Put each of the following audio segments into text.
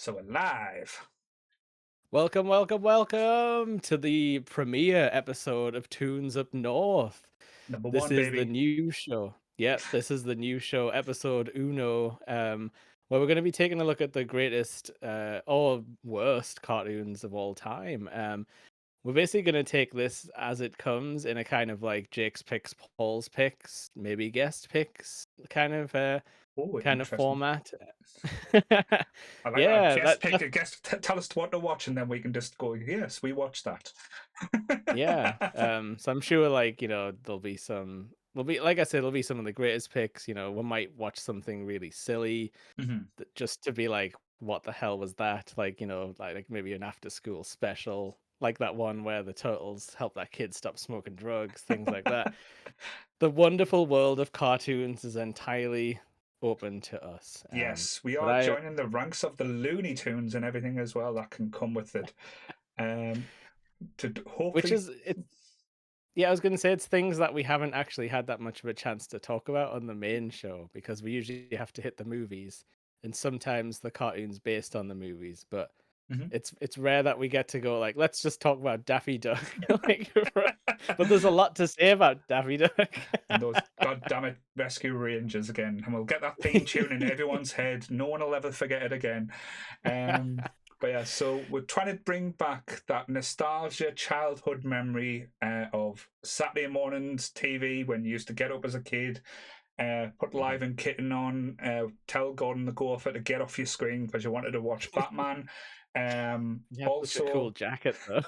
So we're live. Welcome, welcome, welcome to the premiere episode of Toons Up North. Number This one, is the baby. new show. Yep, this is the new show, episode Uno, where we're going to be taking a look at the greatest or worst cartoons of all time. We're basically going to take this as it comes in a kind of like Jake's picks, Paul's picks, maybe guest picks Oh, kind of interesting. format. I like that. Yeah, Guess that pick a guess. Tell us what to watch, and then we can just go. Yes, we watched that. Yeah. So I'm sure like, there'll be like I said, there'll be some of the greatest picks, we might watch something really silly Mhm. just to be like, what the hell was that? Like, like maybe an after school special, like that one where the turtles help that kid stop smoking drugs, things like that. The wonderful world of cartoons is entirely open to us. Yes, we But are I joining the ranks of the Looney Tunes and everything as well that can come with it. Um, which hopefully, is it's Yeah, I was gonna say it's things that we haven't actually had that much of a chance to talk about on the main show because we usually have to hit the movies and sometimes the cartoons based on the movies, but Mhm. it's rare that we get to go like, let's just talk about Daffy Duck. Like, but there's a lot to say about Daffy Duck. And those goddamn Rescue Rangers again, and we'll get that theme tune in everyone's head. No one will ever forget it again. Um, but yeah, so we're trying to bring back that nostalgia childhood memory of Saturday mornings TV when you used to get up as a kid, put Mhm. Live and Kitten on, tell Gordon the Gopher to get off your screen because you wanted to watch Batman. You have such a cool Also, jacket though.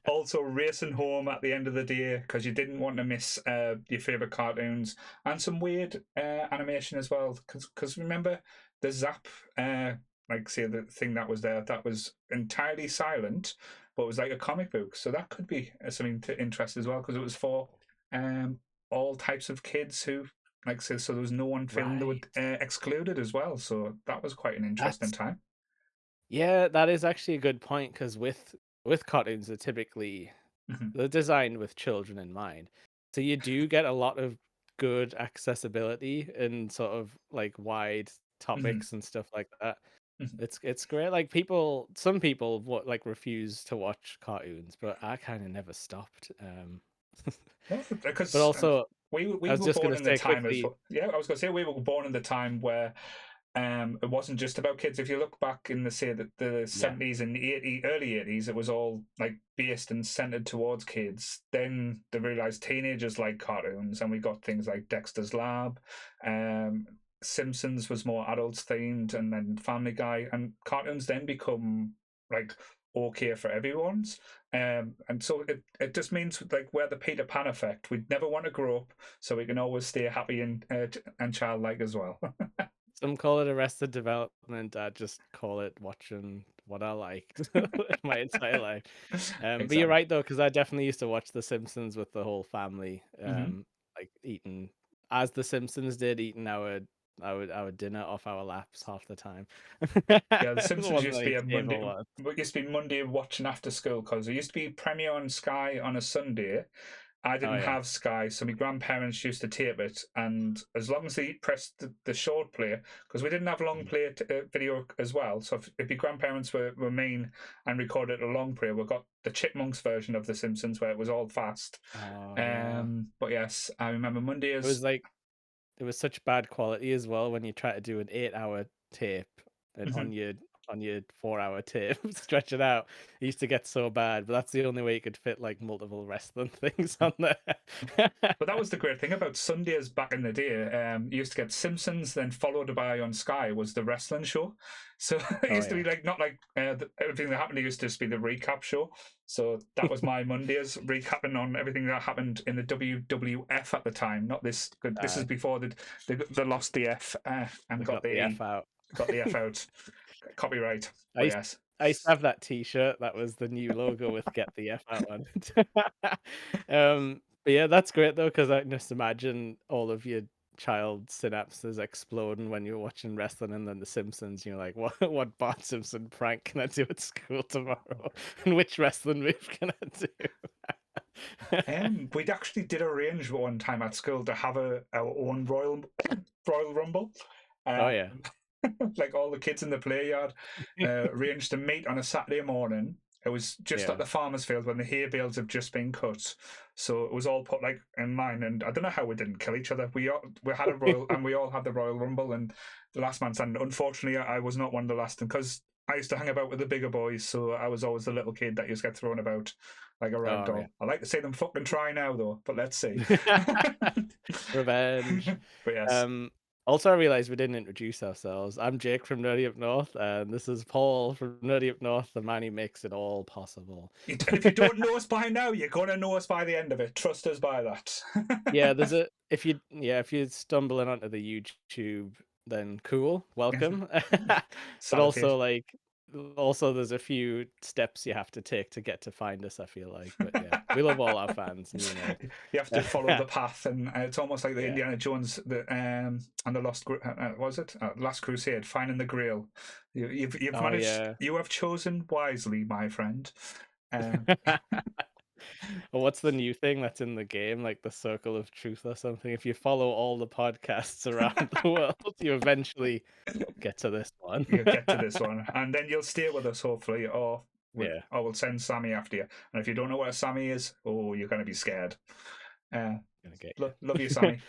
also racing home at the end of the day because you didn't want to miss your favorite cartoons and some weird animation as well. Because remember the Zap, like say the thing that was there that was entirely silent, but it was like a comic book. So that could be something to interest as well because it was for um, all types of kids who. Like so there was no one film that would Right. excluded as well. So that was quite an interesting That's time. Yeah, that is actually a good point because with cartoons, Mhm. they're designed with children in mind. So you do get a lot of good accessibility and sort of like wide Mhm. topics and stuff like that. Mhm. It's great. Like some people what like refuse to watch cartoons, but I kind of never stopped. No, But because also, I we was were just born gonna in the say time as quickly, well. Yeah, I was going to say we were born in the time where it wasn't just about kids. If you look back in the say that the yeah, 70s and early 80s, it was all like based and centered towards kids. Then they realized teenagers like cartoons, and we got things like Dexter's Lab. Um, Simpsons was more adults themed, and then Family Guy and cartoons then become like okay for everyone's. And so it just means like we're the Peter Pan effect. We never want to grow up, so we can always stay happy and childlike as well. some call it Arrested Development. I just call it watching what I liked my entire life. But you're Exactly. right though, because I definitely used to watch The Simpsons with the whole family, Hmm. like eating as The Simpsons did, eating our dinner off our laps half the time. Yeah, The It Simpsons wasn't used to like be a table Monday. one. It used to be Monday watching after school because it used to be premiere on Sky on a Sunday. I Oh didn't yeah. have Sky, so my grandparents used to tape it, and as long as they pressed the short play, because we didn't have long Mhm. play video as well. So if your grandparents were mean and recorded a long play, we got the Chipmunks version of The Simpsons where it was all fast. Oh yeah. But yes, I remember It was Mondays. like it was such bad quality as well when you try to do an 8-hour tape and on your 4-hour tape, stretch it out. It used to get so bad, but that's the only way you could fit like multiple wrestling things on there. But that was the great thing about Sundays back in the day. You used to get Simpsons, then followed by on Sky was the wrestling show. So it Oh used to be yeah. like not like everything that happened. It used to just be the recap show. So that was my Mondays recapping on everything that happened in the WWF at the time. Not this. This is Uh, before they lost the F and they got got the the E, F out. got the F out. Copyright. I But used yes. I used to have that T-shirt that was the new logo with "Get the F out" on it. But yeah, that's great though, because I can just imagine all of your child synapses exploding when you're watching wrestling and then The Simpsons, you're like, "What Bart Simpson prank can I do at school tomorrow? And which wrestling move can I do?" We'd actually did arrange one time at school to have our own Royal Rumble. Oh, Um, yeah. like all the kids in the play yard, arranged to meet on a Saturday morning. It was just at Yeah. the farmer's field when the hay bales have just been cut, so it was all put like in line. And I don't know how we didn't kill each other. We had a royal, and we all had the Royal Rumble, and the last man standing. Unfortunately, I was not one of the last, and because I used to hang about with the bigger boys, so I was always the little kid that used to get thrown about like a rag Oh, yeah. doll. I like to see them fucking try now, though, but let's see. Revenge. But yes, Um, Also, I realized we didn't introduce ourselves. I'm Jake from Nerdy Up North, and this is Paul from Nerdy Up North, the man who makes it all possible. and if you don't know us by now, you're gonna know us by the end of it. Trust us by that. Yeah, there's a if you're stumbling onto the YouTube, then cool, welcome. But Salivate. also also there's a few steps you have to take to get to find us, I feel like. But yeah, we love all our fans, and you know You have to follow it. the path, and it's almost like the Yeah. Indiana Jones, and the was it Last Crusade, finding the Grail. You've Oh managed. yeah. You have chosen wisely, my friend. Um, Well, what's the new thing that's in the game, like the circle of truth or something? If you follow all the podcasts around the world, you eventually get to this one. you'll get to this one, and then you'll stay with us, hopefully, or Yeah, we'll send Sammy after you. And if you don't know what a Sammy is, oh, you're going to be scared. Uh, gonna get love you, you. Sammy.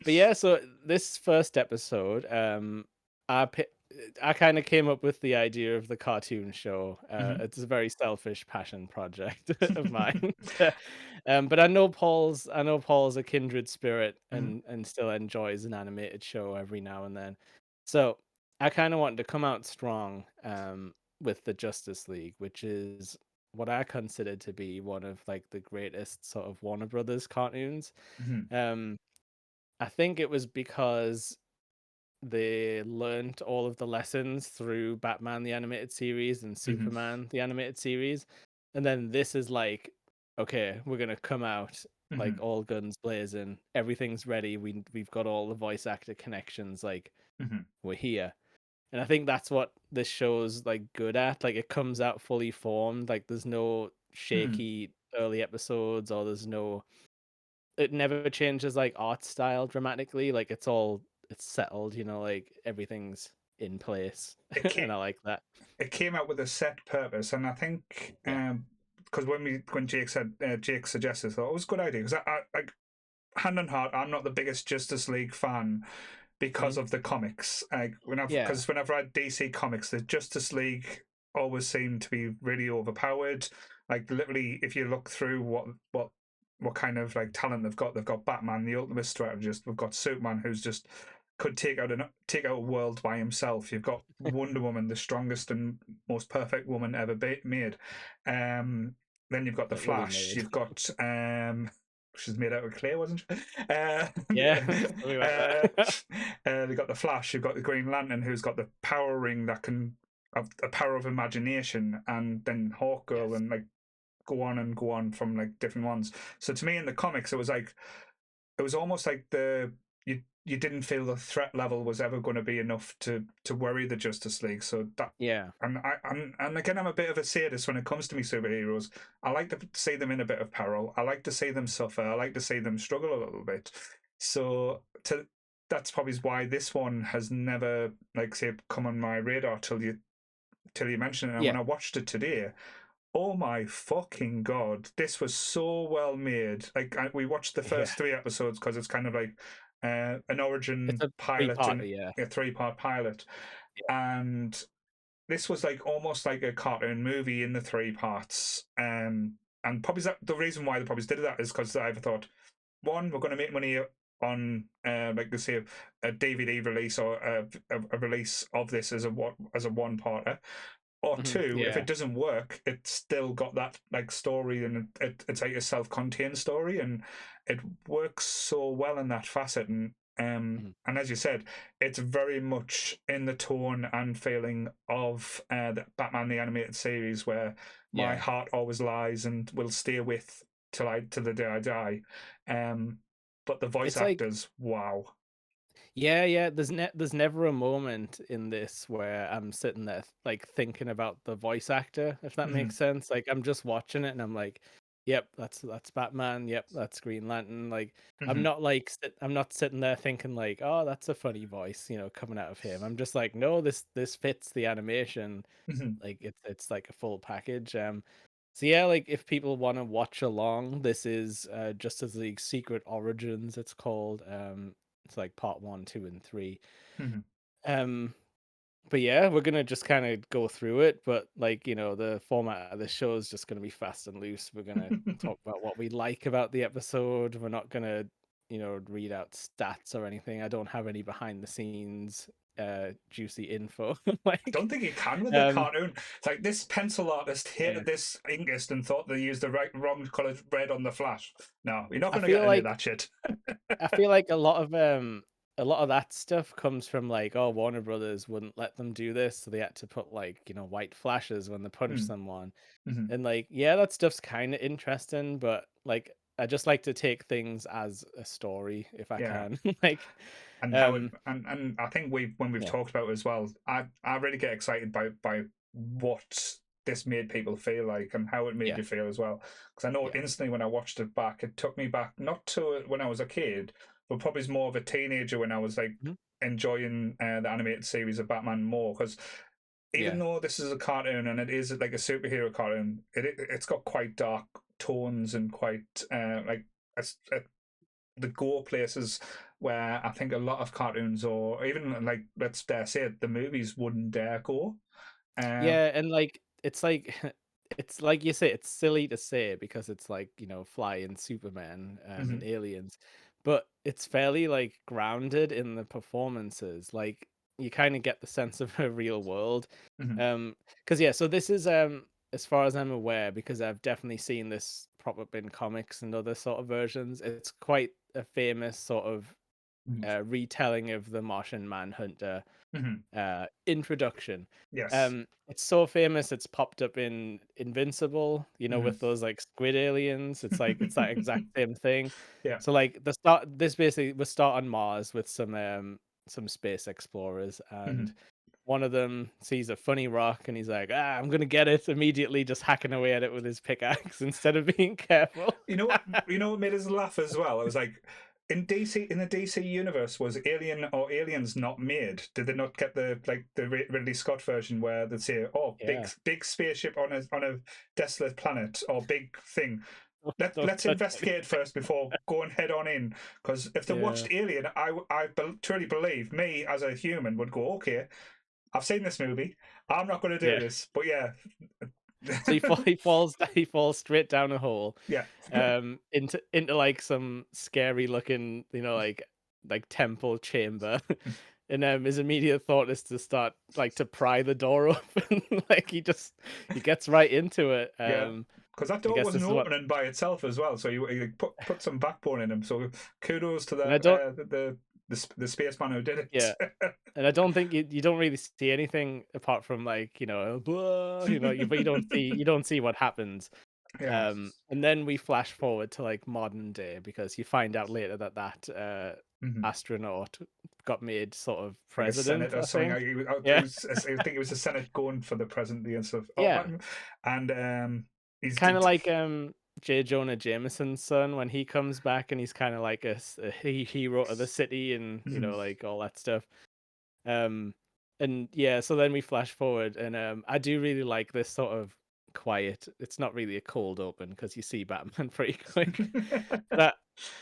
But yeah, so this first episode, I pi- I kind of came up with the idea of the cartoon show. Mhm. It's a very selfish passion project of mine. But I know Paul's a kindred spirit Mhm. and still enjoys an animated show every now and then. So I kind of wanted to come out strong with the Justice League, which is what I consider to be one of like the greatest sort of Warner Brothers cartoons. Mhm. Um, I think it was because they learnt all of the lessons through Batman the animated series and Mhm. Superman the animated series. And then this is like, okay, we're gonna come out like Mhm. all guns blazing. Everything's ready. We've got all the voice actor connections, like Mhm. we're here. And I think that's what this show's like good at. Like it comes out fully formed. Like there's no Mhm. shaky early episodes or there's no it never changes like art style dramatically. Like it's settled, you know, like everything's in place. It And came, I like that. it came out with a set purpose, and I think Yeah. because when Jake suggested, I thought it was a good idea because I hand on heart, I'm not the biggest Justice League fan because Mhm. of the comics. Yeah. Whenever I read DC comics, the Justice League always seemed to be really overpowered. Like literally, if you look through what kind of like talent they've got Batman, the ultimate strategist. We've got Superman, who's just could take out a world by himself. You've got Wonder Woman, the strongest and most perfect woman ever made. Um, then you've got the Literally Flash. made. You've got she's made out of clay, wasn't she? Yeah. Something like uh, that. they got the Flash. You've got the Green Lantern, who's got the power ring that can have a power of imagination, and then Hawkgirl, Yes. and like go on from like different ones. So to me, in the comics, it was like it was almost like you didn't feel the threat level was ever going to be enough to worry the Justice League. So that Yeah. and again, I'm a bit of a sadist when it comes to me superheroes. I like to see them in a bit of peril. I like to see them suffer. I like to see them struggle a little bit. So to that's probably why this one has never like say come on my radar till you mentioned it. And when Yeah. I watched it today, oh my fucking god, this was so well made. Like we watched the Yeah. first three episodes because it's kind of like an It's origin a pilot three-parter, and yeah. a three-part pilot, Yeah. and this was like almost like a cartoon movie in the three parts. And probably the reason why they probably did that is because I thought, one, we're going to make money on like they say a DVD release or a release of this as a one parter, or two, if Yeah. it doesn't work, it's still got that like story, and it's like a self-contained story, and it works so well in that facet. Mhm. And as you said, it's very much in the tone and feeling of the Batman the animated series, where my Yeah. heart always lies and will stay with till the day I die. Um, but the voice It's like actors, wow. yeah, yeah, there's never a moment in this where I'm sitting there like thinking about the voice actor, if that Mm-hmm. makes sense. Like I'm just watching it and I'm like, Yep, that's Batman. Yep, that's Green Lantern. Like, Hmm. I'm not sitting there thinking like, oh, that's a funny voice, coming out of him. I'm just like, no, this fits the animation. Hmm. Like, it's like a full package. So yeah, like if people want to watch along, this is Justice League Secret Origins. It's called. It's like part one, two, and three. Hmm. Um, but yeah, we're gonna just kind of go through it. But like, the format of the show is just gonna be fast and loose. We're gonna talk about what we like about the episode. We're not gonna, read out stats or anything. I don't have any behind the scenes juicy info. I don't Like, think you can with the um, cartoon. It's like this pencil artist yeah. hated this inkist and thought they used the wrong colored red on the Flash. No, you're not I going to get feel any of like that shit. I feel like a lot of that stuff comes from like, oh, Warner Brothers wouldn't let them do this, so they had to put like, white flashes when they punch someone. Mm-hmm. And like, yeah, that stuff's kind of interesting, but like I just like to take things as a story if I Yeah, can. Like, and how it um, and I think when we've yeah. talked about it as well, I really get excited by what this made people feel like and how it made Yeah. you feel as well. Because I know Yeah. instantly when I watched it back, it took me back not to when I was a kid, but probably as more of a teenager when I was like Mhm. enjoying the animated series of Batman more. Because even Yeah. though this is a cartoon and it is like a superhero cartoon, it's got quite dark tones and quite like a, the gore places where I think a lot of cartoons or even like let's dare say it, the movies wouldn't dare go. Um, Yeah, and like it's like it's like you say, it's silly to say because it's like, flying Superman and mhm, aliens, but it's fairly like grounded in the performances. Like you kind of get the sense of a real world. mhm, Because yeah, so this is as far as I'm aware, because I've definitely seen this prop up in comics and other sort of versions, it's quite a famous sort of mhm, retelling of the Martian Manhunter mhm. introduction. Yes. It's so famous it's popped up in Invincible, Mhm. with those like squid aliens. It's that exact same thing. Yeah. So like the start this basically was start on Mars with some space explorers, and Mhm. one of them sees a funny rock and he's like, I'm gonna get it, immediately just hacking away at it with his pickaxe instead of being careful. You know what? You know what made us laugh as well? It was like in the DC universe was Alien or Aliens not made? Did they not get the like the Ridley Scott version where they say, "Oh, Yeah. big spaceship on a desolate planet or big thing"? Don't Let's touch investigate anything. first before going head on in. Because if they Yeah. watched Alien, truly believe me as a human would go, okay, I've seen this movie. I'm not going to do Yeah. this. But yeah, So he falls straight down a hole, yeah, into like some scary looking, like temple chamber. And his immediate thought is to start like to pry the door open. Like he gets right into it. yeah. Because that I door guess wasn't this is what opening by itself as well, so you put some backbone in him. So kudos to and I don't the spaceman who did yeah. it. And I don't think you don't really see anything apart from like, blah, but you don't see what happens. Yeah. And then we flash forward to like modern day because you find out later that Hmm. astronaut got made sort of Like a senate president, or I something. think. It Yeah. was, I think it was the senate going for the presidency and stuff. Oh, Yeah. and he's Kind of like J. Jonah Jameson's son when he comes back and he's kind of like a hero of the city and mhm, like all that stuff. Um, and yeah, so then we flash forward, and I do really like this sort of quiet. It's not really a cold open because you see Batman pretty quick, but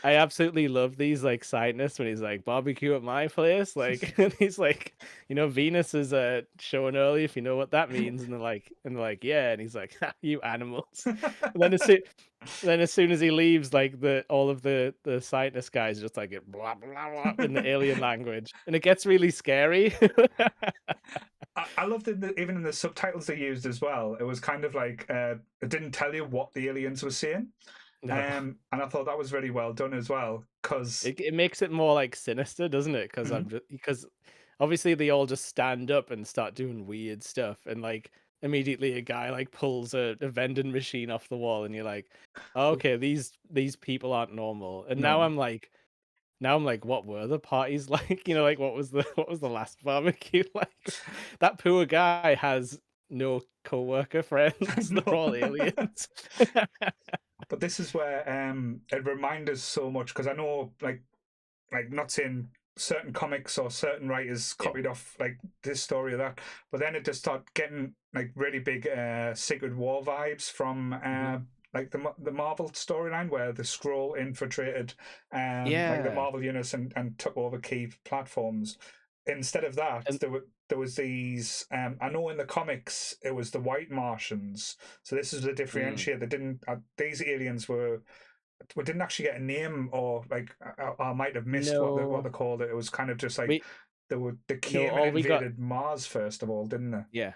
I absolutely love these like sideness when he's like barbecue at my place, like, and he's like, Venus is showing early if you know what that means, and they're like, yeah, and he's like, "Ha, you animals," and then as soon as he leaves, like all of the scientist guys just like get blah blah blah in the alien language, and it gets really scary. I loved even in the subtitles they used as well. It was kind of like it didn't tell you what the aliens were saying, No, and I thought that was really well done as well. Because it makes it more like sinister, doesn't it? Because obviously they all just stand up and start doing weird stuff, and like immediately a guy like pulls a vending machine off the wall, and you're like, oh, okay, these people aren't normal. And no, now I'm like, what were the parties like? Like what was the last barbecue like? That poor guy has no coworker friends. They're no. all aliens. but this is where it reminds us so much because I know like not saying certain comics or certain writers Yeah. copied off like this story or that, but then it just started getting like really big Secret War vibes from Hmm. like the Marvel storyline where the Skrull infiltrated like the Yeah. Marvel universe and took over key platforms. Instead of that, And there was these. I know in the comics it was the White Martians. So this is the mm, differentiator. They didn't. These aliens were we didn't actually get a name or like I might have missed what no, they called it. It was kind of just like we they no, came and all we got. invaded Mars first of all, didn't they? Yeah.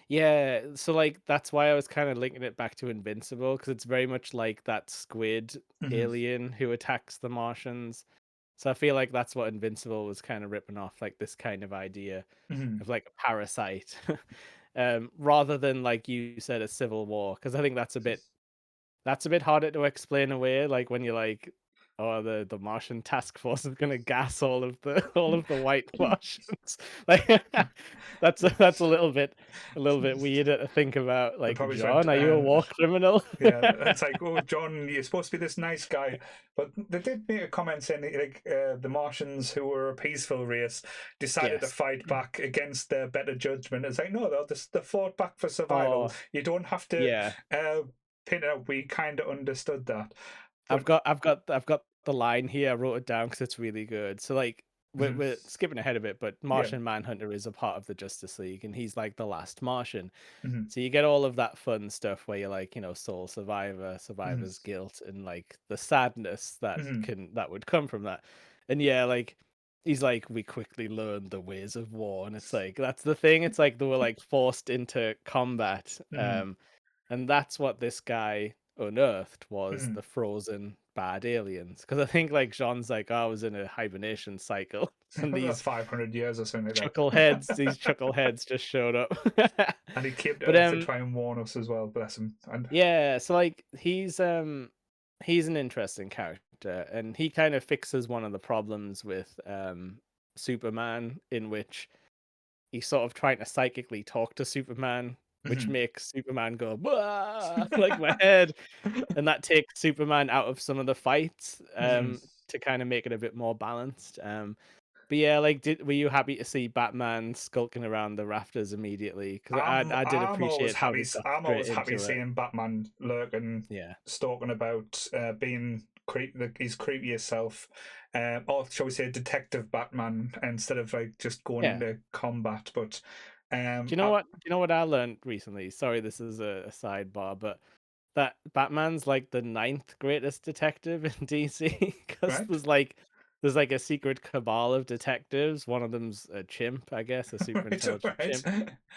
Yeah, so, like, that's why I was kinda linking it back to Invincible because it's very much like that squid Hmm. alien who attacks the Martians. So I feel like that's what Invincible was kinda ripping off, like, this kind of idea Hmm. of, like, a parasite, rather than, like you said, a civil war. Because I think that's a bit harder to explain away, like, when you're like, "Oh, the Martian task force is gonna gas all of the all of the white Martians." Like, that's a little bit weird to think about, They like, probably tried. "John, are you a war criminal?" Yeah, it's like, oh, John, you're supposed to be this nice guy, but they did make a comment saying that, like the Martians, who were a peaceful race, decided to Yes. fight back against their better judgment. It's like, no, they fought back for survival. Oh, You don't have to yeah. uh, pin it out. We kind of understood that, but I've got the line here. I wrote it down because it's really good. So like mhm, we're skipping ahead a bit, but yeah, Martian Manhunter is a part of the Justice League, and he's like the last Martian. mhm, So you get all of that fun stuff where you're like, sole survivor, mhm, survivor's guilt, and like the sadness mhm. that would come from that. And yeah, like he's like, we quickly learned the ways of war, and it's like that's the thing. It's like they were like forced into combat. Mhm, And that's what this guy unearthed was mhm. the frozen bad aliens. Because I think like Jean's like, oh, I was in a hibernation cycle, and About 500 years or something like that. these chuckleheads just showed up. And he came to But Earth to try and warn us as well. Bless him. And yeah, so like he's an interesting character, and he kind of fixes one of the problems with Superman, in which he's sort of trying to psychically talk to Superman, which mhm. makes Superman go like my head. And that takes Superman out of some of the fights, Mhm. to kinda make it a bit more balanced, but yeah, like, were you happy to see Batman skulking around the rafters immediately? Because I did appreciate how they got I'm straight always happy into it. seeing Batman lurking, Yeah. stalking about, being his creepiest self, or shall we say, Detective Batman instead of like just going Yeah. into combat. But Do you know what I learned recently? Sorry, this is a sidebar, but that Batman's, like, the ninth greatest detective in DC, because right, there's, like, a secret cabal of detectives. One of them's a chimp, I guess, a super right, intelligent right, chimp.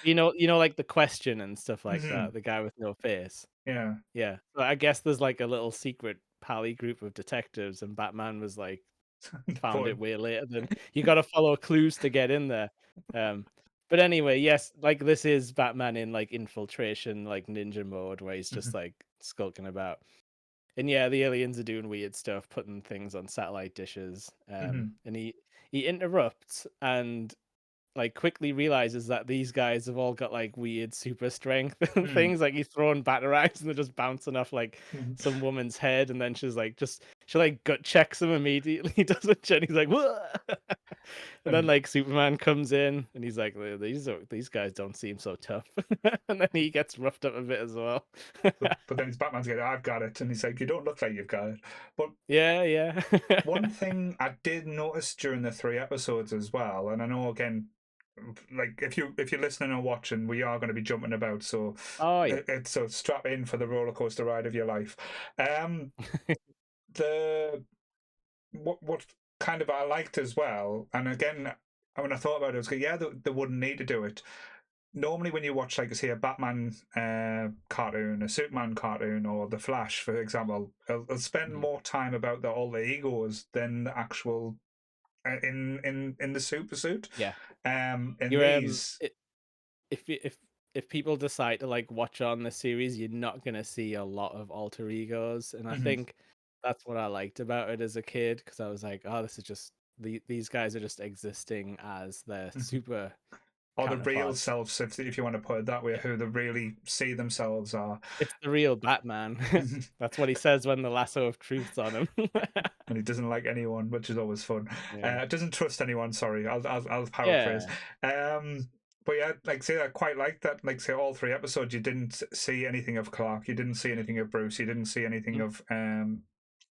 Like, the Question and stuff like hmm that, the guy with no face. yeah, Yeah. So I guess there's, like, a little secret pally group of detectives, and Batman was, like, found it fun. way later than you gotta follow clues to get in there. Um, but anyway, yes, like, this is Batman in, like, infiltration, like, ninja mode where he's just, Hmm. like, skulking about. And yeah, the aliens are doing weird stuff, putting things on satellite dishes, Hmm. and he interrupts and like quickly realizes that these guys have all got like weird super strength and Hmm. things. Like he's throwing batarangs and they're just bouncing off like some woman's head, and then she's like just she like gut checks him immediately, doesn't she? And he's like, "Whoa!" And then And like Superman comes in and he's like, these guys don't seem so tough," and then he gets roughed up a bit as well. but then it's Batman's going, I've got it, and he's like, you don't look like you've got it. But Yeah, yeah. one thing I did notice during the 3 episodes as well, and I know again, like if you're listening or watching, we are going to be jumping about, so Oh yeah. it's so strap in for the roller coaster ride of your life. Um, the what kind of I liked as well, and again, when I thought about it, I was like, yeah, they wouldn't need to do it. Normally, when you watch, like, say, a Batman cartoon, a Superman cartoon, or The Flash, for example, they'll spend Mhm. more time about the alter egos than the actual in the super suit. Yeah. In You're these, if people decide to like watch on the series, you're not gonna see a lot of alter egos, and I mhm, think that's what I liked about it as a kid because I was like, oh, this is just these guys are just existing as their mhm, super. or the real counterparts. selves, if you want to put it that way, Yeah. who they really see themselves are. It's the real Batman. That's what he says when the lasso of truth's on him. And he doesn't like anyone, which is always fun. Yeah. Doesn't trust anyone. Sorry, I'll paraphrase. Yeah. But yeah, like say I quite like that. Like say all three episodes, you didn't see anything of Clark, you didn't see anything of Bruce, you didn't see anything Mm. of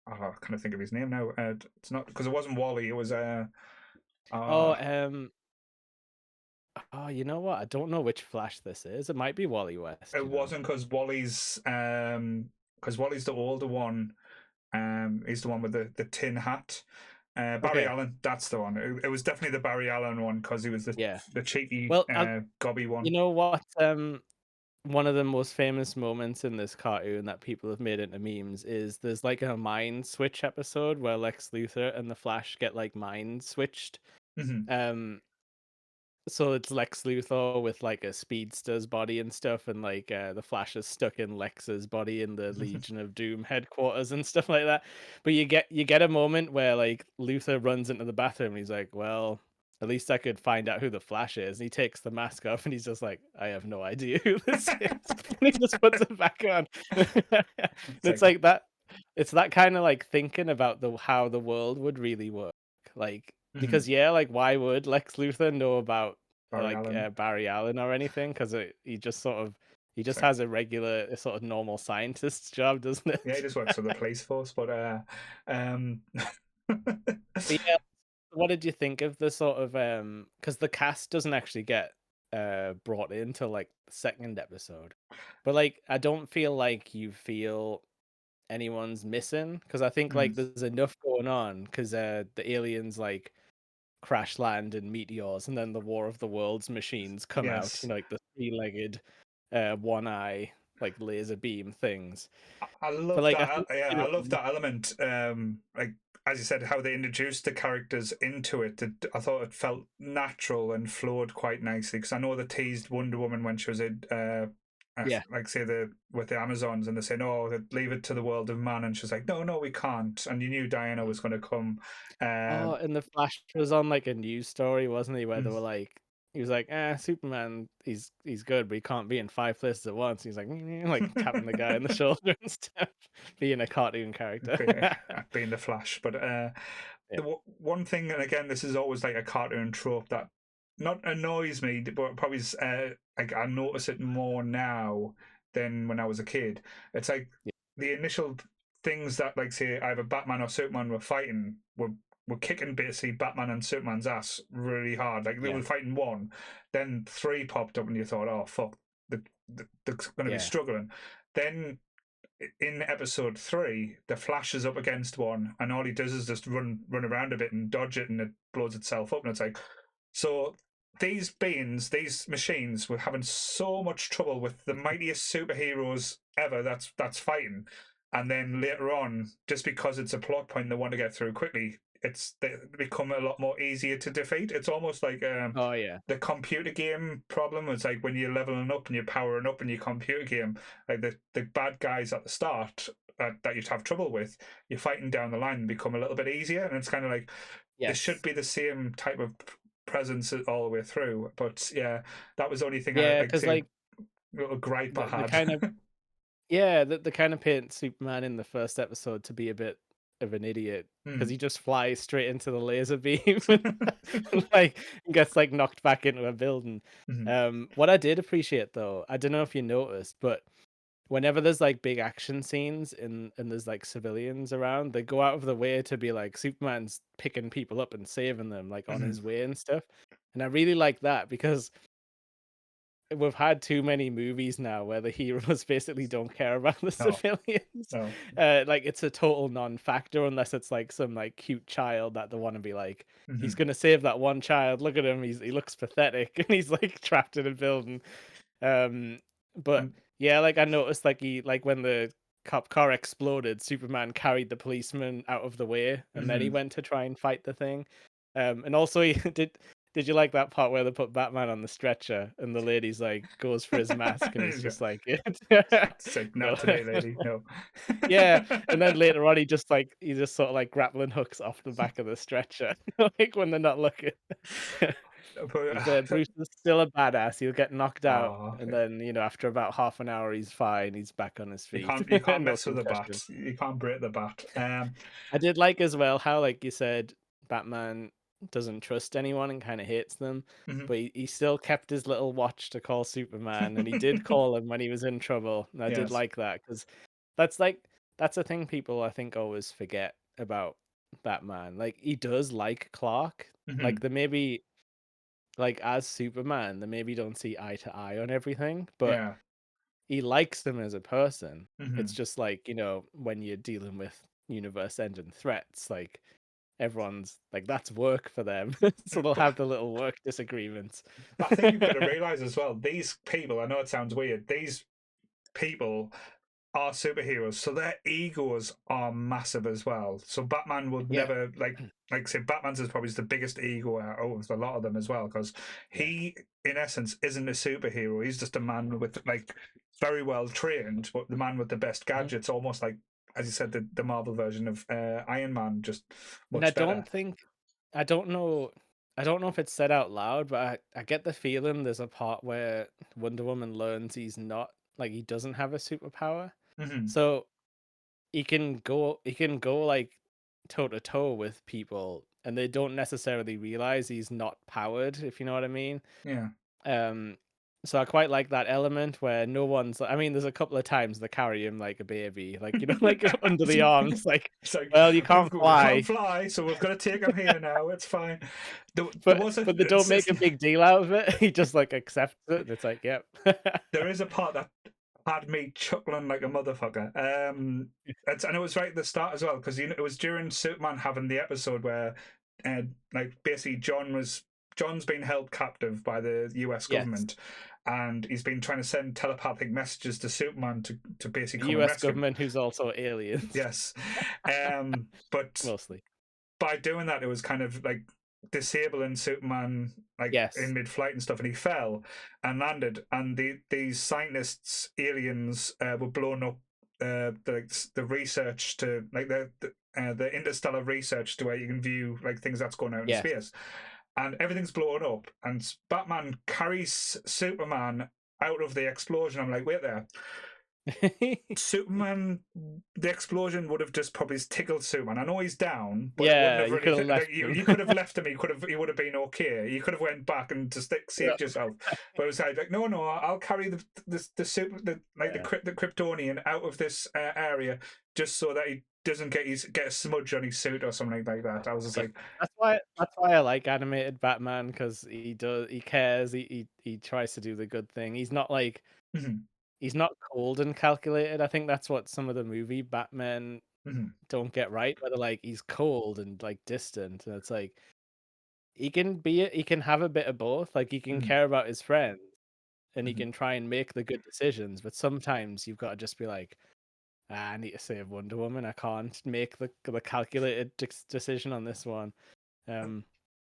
Oh, I can't think of his name now. It's not because it wasn't Wally. It was Oh, uh, oh, you know what? I don't know which Flash this is. It might be Wally West, it you know. wasn't because Wally's the older one. He's the one with the tin hat. Barry Okay. Allen, that's the one. It was definitely the Barry Allen one because he was Yeah. the cheeky Well, gobby you one. know what? One of the most famous moments in this cartoon that people have made into memes is there's like a mind switch episode where Lex Luthor and the Flash get like mind switched. Hmm. Um, So it's Lex Luthor with like a speedster's body and stuff, and like the Flash is stuck in Lex's body in the Legion of Doom headquarters and stuff like that. But you get a moment where like Luthor runs into the bathroom and he's like, "Well, at least I could find out who the Flash is." And he takes the mask off and he's just like, "I have no idea who this is," and he just puts it back on. And It's it's like like that. It's that kind of like thinking about the how the world would really work, like mhm, because yeah, like why would Lex Luthor know about Barry Allen. Barry Allen or anything? Because he just sort of he It's just like has a regular sort of normal scientist's job, doesn't yeah, he it? just works for the police force. But um, But yeah, what did you think of the sort of because the cast doesn't actually get brought in till like the second episode, but like I don't feel like you feel anyone's missing because I think mm, like there's enough going on because the aliens like crash land and meteors, and then the War of the Worlds machines come out, yes. like the three-legged, one eye, like laser beam things. I But love like I that. think Yeah, you I know, love that element. Like as you said, how they introduced the characters into it. I thought it felt natural and flowed quite nicely. Because I know they teased Wonder Woman when she was in, yeah. like say the with the Amazons, and they said, "Oh, they'd leave it to the world of man," and she's like, "No, no, we can't." And you knew Diana was going to come. Oh, Um, and the Flash was on like a news story, wasn't he? Where they mm, were like, he was like, Superman, he's good, but he can't be in five places at once. He's like, like tapping the guy on the shoulder and stuff, being a cartoon character. being the Flash, but Yeah, one thing, and again, this is always like a cartoon trope that not annoys me, but probably like I notice it more now than when I was a kid. It's like yeah, the initial things that, like, say, either Batman or Superman were fighting were kicking basically Batman and Superman's ass really hard. Like they yeah, were fighting one, then three popped up, and you thought, oh fuck, they're going to be yeah, struggling. Then in episode three, the Flash is up against one, and all he does is just run around a bit and dodge it, and it blows itself up. And it's like, so these beings, these machines, were having so much trouble with the mightiest superheroes ever. That's fighting, and then later on, just because it's a plot point they want to get through quickly, they become a lot more easier to defeat. It's almost like oh yeah, the computer game problem. It's like when you're leveling up and you're powering up in your computer game, like the bad guys at the start that you'd have trouble with, you're fighting down the line and become a little bit easier. And it's kind of like it should yes, be the same type of presence all the way through. But yeah, that was the only thing I yeah, like because say like little gripe I the had. kind of yeah, the kind of paint Superman in the first episode to be a bit of an idiot because Mm. he just flies straight into the laser beam and, like, gets, like, knocked back into a building. Mhm. What I did appreciate, though, I don't know if you noticed, but whenever there's, like, big action scenes and there's, like, civilians around, they go out of the way to be like, Superman's picking people up and saving them, like, on Mhm. his way and stuff, and I really like that because we've had too many movies now where the heroes basically don't care about the No, civilians. no. Like it's a total non-factor unless it's like some like cute child that they want to be like, he's Mhm. gonna save that one child. Look at him, he looks pathetic and he's like trapped in a building. Um, but And yeah, like I noticed like he like when the cop car exploded, Superman carried the policeman out of the way and then he mhm. went to try and fight the thing. And also he did you like that part where they put Batman on the stretcher and the lady's like goes for his mask and he's He's got- just like it's like no. not today, lady. No. Yeah, and then later on he just sort of like grappling hooks off the back of the stretcher like when they're not looking. But Bruce is still a badass. He'll get knocked out, oh, and then after about half an hour, he's fine. He's back on his feet. you can't No mess with the concussion. bat. You can't break the bat. I did like as well how, like you said, Batman doesn't trust anyone and kind of hates them, Mhm. but he still kept his little watch to call Superman, and he did call him when he was in trouble. And I did Yes. like that because that's like that's a thing people I think always forget about Batman. Like he does like Clark. Like Mhm. the maybe like as Superman, they maybe don't see eye to eye on everything, but Yeah. he likes them as a person. It's Mhm. just like, when you're dealing with universe ending threats, like everyone's like that's work for them. So they'll But have the little work disagreements. I think you've got to realize as well, these people, I know it sounds weird, these people are superheroes, so their egos are massive as well. So Batman would Yeah. never like say Batman's is probably the biggest ego out of a lot of them as well, because Yeah. he in essence isn't a superhero. He's just a man with like very well trained, but the man with the best Mhm. gadgets, almost like as you said, the Marvel version of Iron Man, just And I much better. don't think I don't know I don't know if it's said out loud, but I get the feeling there's a part where Wonder Woman learns he's not like he doesn't have a superpower. Hmm. So he can go like toe to toe with people and they don't necessarily realize he's not powered, if you know what I mean. Yeah. Um, so I quite like that element where no one's I mean, there's a couple of times they carry him like a baby, like, like under the arms, like, It's like well, you can't we can't fly, fly, so we've got to take him here now. It's fine. There but was a but they don't make a big deal out of it. He just like accepts it. And it's like, yep. there is a part that had me chuckling like a motherfucker. And it was right at the start as well because it was during Superman having the episode where, like basically John's been held captive by the U.S. Yes, government, and he's been trying to send telepathic messages to Superman to basically the come and U.S. rescue him. government, who's also aliens, Yes, but mostly. by doing that, it was kind of like disabling Superman like in Yes, mid-flight and stuff, and he fell and landed, and these scientists, aliens, were blown up. The research to like the interstellar research to where you can view like things that's going out in yes. space, and everything's blown up, and Batman carries Superman out of the explosion. I'm like, wait there, Superman, the explosion would have just probably tickled Superman. I know he's down, but it wouldn't Yeah, have you really. could have Like left him. you could have left him. He would have been okay. You could have went back and just like, Yeah, saved yourself. But it was like, no, no, I'll carry the super yeah. the Kryptonian out of this area just so that he doesn't get a smudge on his suit or something like that. I was just Yeah, like, that's why I like animated Batman because he cares, he tries to do the good thing. mhm, He's not cold and calculated. I think that's what some of the movie Batman mhm, don't get right, where they're like, he's cold and, like, distant, and it's like, he can have a bit of both, like, he can mhm, care about his friends, and he mhm. can try and make the good decisions, but sometimes you've gotta just be like, "Ah, I need to save Wonder Woman, I can't make the calculated decision on this one." Um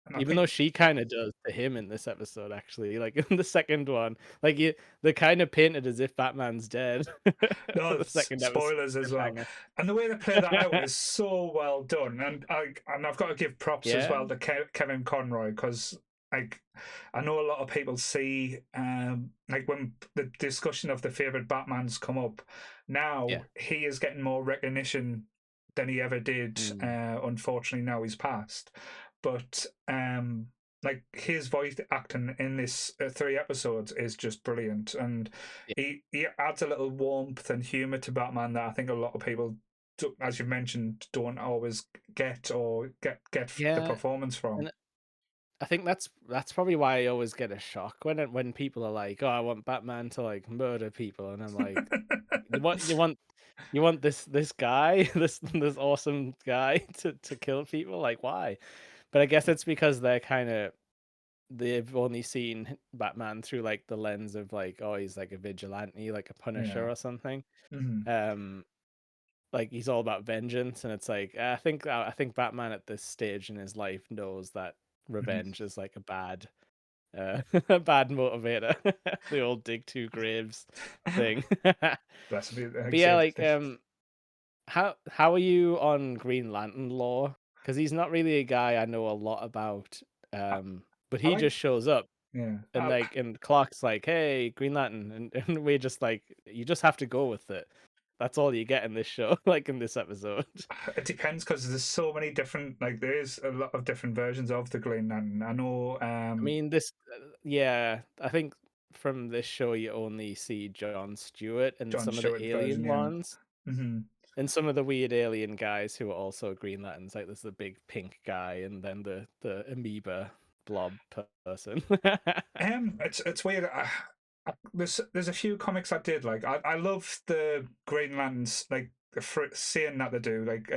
And I Even think though she kinda does to him in this episode, actually, like, in the second one, like, they're kinda painted as if Batman's dead for no, the second episode spoilers as well, cliffhanger. and the way they play that out is so well done. And I've got to give props as Yeah, well to Kevin Conroy because like I know a lot of people see like when the discussion of the favorite Batmans come up, now yeah. he is getting more recognition than he ever did. Mm, Unfortunately, now he's passed, but like his voice acting in this 3 episodes is just brilliant, and yeah, he adds a little warmth and humor to Batman that I think a lot of people, as you mentioned, don't always get the yeah, performance from. and I think that's probably why I always get a shock when people are like, "Oh, I want Batman to, like, murder people," and I'm like, "You want this guy, this awesome guy to kill people? Like, why?" But I guess it's because they've only seen Batman through, like, the lens of, like, oh, he's like a vigilante, like a Punisher Yeah. or something. Hmm. Um, like, he's all about vengeance, and it's like, I think Batman at this stage in his life knows that Hmm. revenge is, like, a bad, a bad motivator. The old dig 2 graves thing. That's a bit But like yeah, said. like, how are you on Green Lantern lore? Because he's not really a guy I know a lot about. but I he like, just shows up yeah, and Clark's like, "Hey, Green Lantern," and we're just like, "You just have to go with it." That's all you get in this show, like in this episode. it depends because there's so many different, like there is a lot of different versions of the Green Lantern. I know, I mean, yeah, I think from this show you only see Jon Stewart and John some of the Stewart version, alien yeah. ones, Hmm. and some of the weird alien guys who are also Green Lanterns. Like there's the big pink guy, and then the amoeba blob person. It's weird. There's a few comics I did like. I love the Green Lanterns, like seeing that they do like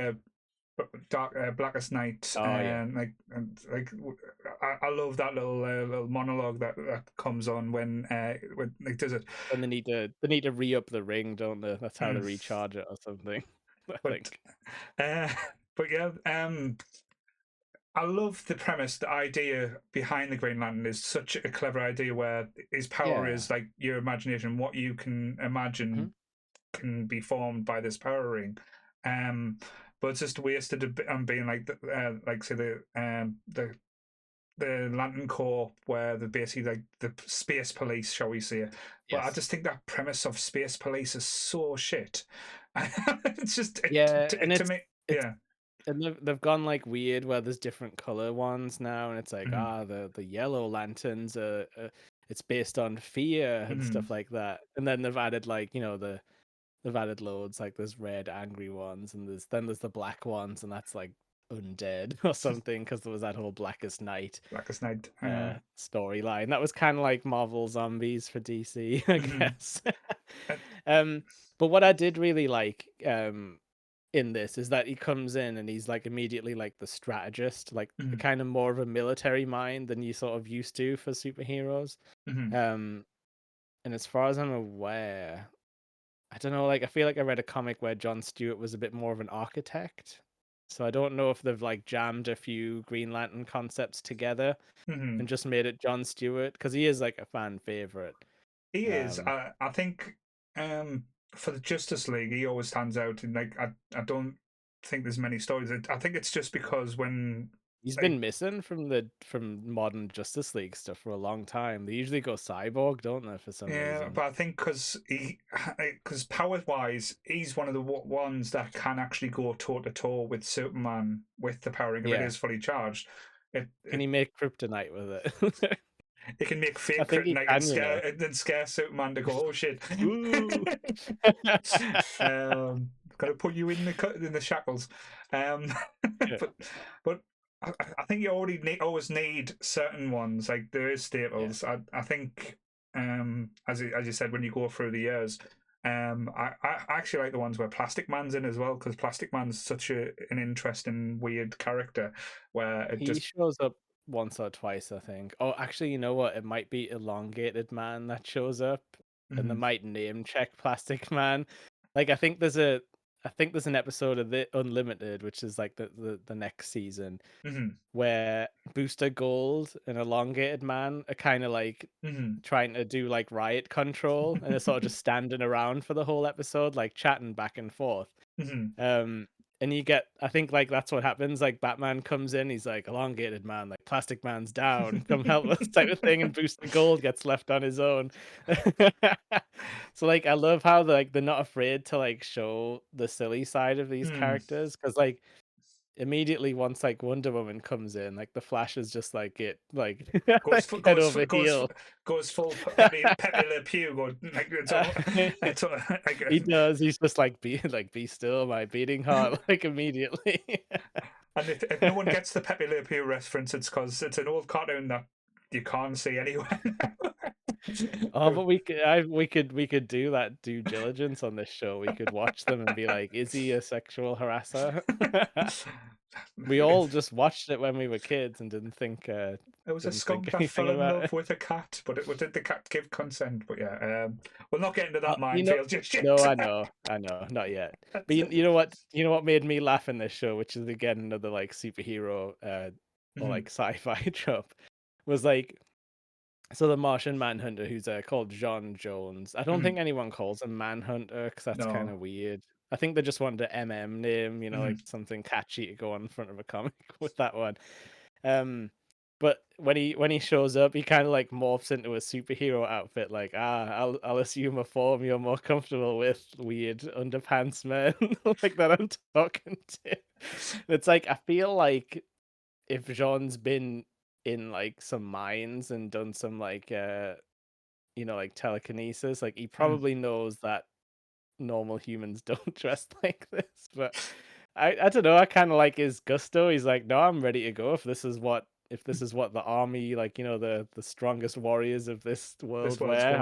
Dark Blackest Night, Oh yeah. and I love that little monologue that comes on when like does it. And they need to re-up the ring, don't they? That's how they Mm. recharge it or something. I But think. uh, but yeah, I love the premise. The idea behind the Green Lantern is such a clever idea, where his power Yeah. is like your imagination. What you can Mhm. imagine can be formed by this power ring. Um, but it's just wasted a bit on being like say the Lantern Corps, where they're basically like the space police, shall we say? But I Yes. just think that premise of space police is so shit. It's just Yeah, and to me, it's yeah. and they've gone like weird where there's different color ones now, and it's like Hmm. the yellow lanterns it's based on fear and stuff Hmm. like that. And then they've added like they've added loads like there's red angry ones, and there's the black ones, and that's like undead or something because there was that whole Blackest Night Blackest Night. storyline. That was kind of like Marvel Zombies for DC, I Mhm. guess. Uh, um, but what I did really like in this is that he comes in and he's like immediately like the strategist, like a mhm, kind of more of a military mind than you sort of used to for superheroes. mhm, Um, and as far as I'm aware, I don't know, like I feel like I read a comic where Jon Stewart was a bit more of an architect. So I don't know if they've like jammed a few Green Lantern concepts together mhm. and just made it Jon Stewart because he is like a fan favorite. He is. Um, I think for the Justice League, he always stands out. And like, I don't think there's many stories. I think it's just because when he's like been missing from modern Justice League stuff for a long time. They usually go cyborg, don't they, for some yeah, reason? but I think because power wise, he's one of the ones that can actually go toe to toe with Superman with the power ring if it Yeah. is fully charged. Can It he make kryptonite with it? it can make I fake think he kryptonite and can, you know. scare Superman to go, oh shit. Ooh. Gotta put you in the shackles. Um, Yeah. but but I think you always need certain ones. Like there is Yeah. staples. I think as you said when you go through the years. I actually like the ones where Plastic Man's in as well because Plastic Man's such an interesting weird character where it He just shows up once or twice, I think. Oh, actually, you know what? It might be Elongated Man that shows up, and they mhm, might name check Plastic Man. Like, I think there's an episode of the Unlimited, which is like the next season, mhm, where Booster Gold and Elongated Man are kind of like mhm. trying to do like riot control, and they're sort of just standing around for the whole episode, like chatting back and forth. Mhm. Um, and you get, I think, like that's what happens. Like Batman comes in, he's like, "Elongated man, like Plastic Man's down, come help us," type of thing, and Booster Gold gets left on his own. So, like, I love how like they're not afraid to like show the silly side of these Hmm. characters because like immediately once like Wonder Woman comes in, like the Flash is just like Goes like head over heel. goes full Pepe Le Pew. Like Uh, like he does. He's just like be still, my beating heart, like immediately. and if no one gets the Pepe Le Pew reference, it's because it's an old cartoon that you can't see anywhere. Oh, but we could do that due diligence on this show. We could watch them and be like, is he a sexual harasser? We all just watched it when we were kids and There was a didn't think skunk that anything fell in about love it. with a cat, but did the cat give consent? But yeah, we'll not get into that You know, minefield just no, yet. I know, not yet. But you know what made me laugh in this show, which is again another like superhero or Mhm, like sci-fi trope, was like so the Martian Manhunter, who's called John Jones. I don't mhm. think anyone calls him Manhunter because that's kind No. of weird. I think they just wanted a MM name, you know, Mhm, like something catchy to go on in front of a comic with that one. Um, but when he shows up, he kind of like morphs into a superhero outfit. Like, I'll assume a form you're more comfortable with, weird underpants man, like that I'm talking to. It's like I feel like if Jean's been in like some mines and done some like like telekinesis, like he Mm. probably knows that normal humans don't dress like this. But I don't know, I kind of like his gusto. He's like, no, I'm ready to go if this is what the army, like, the strongest warriors of this This world world's wear. going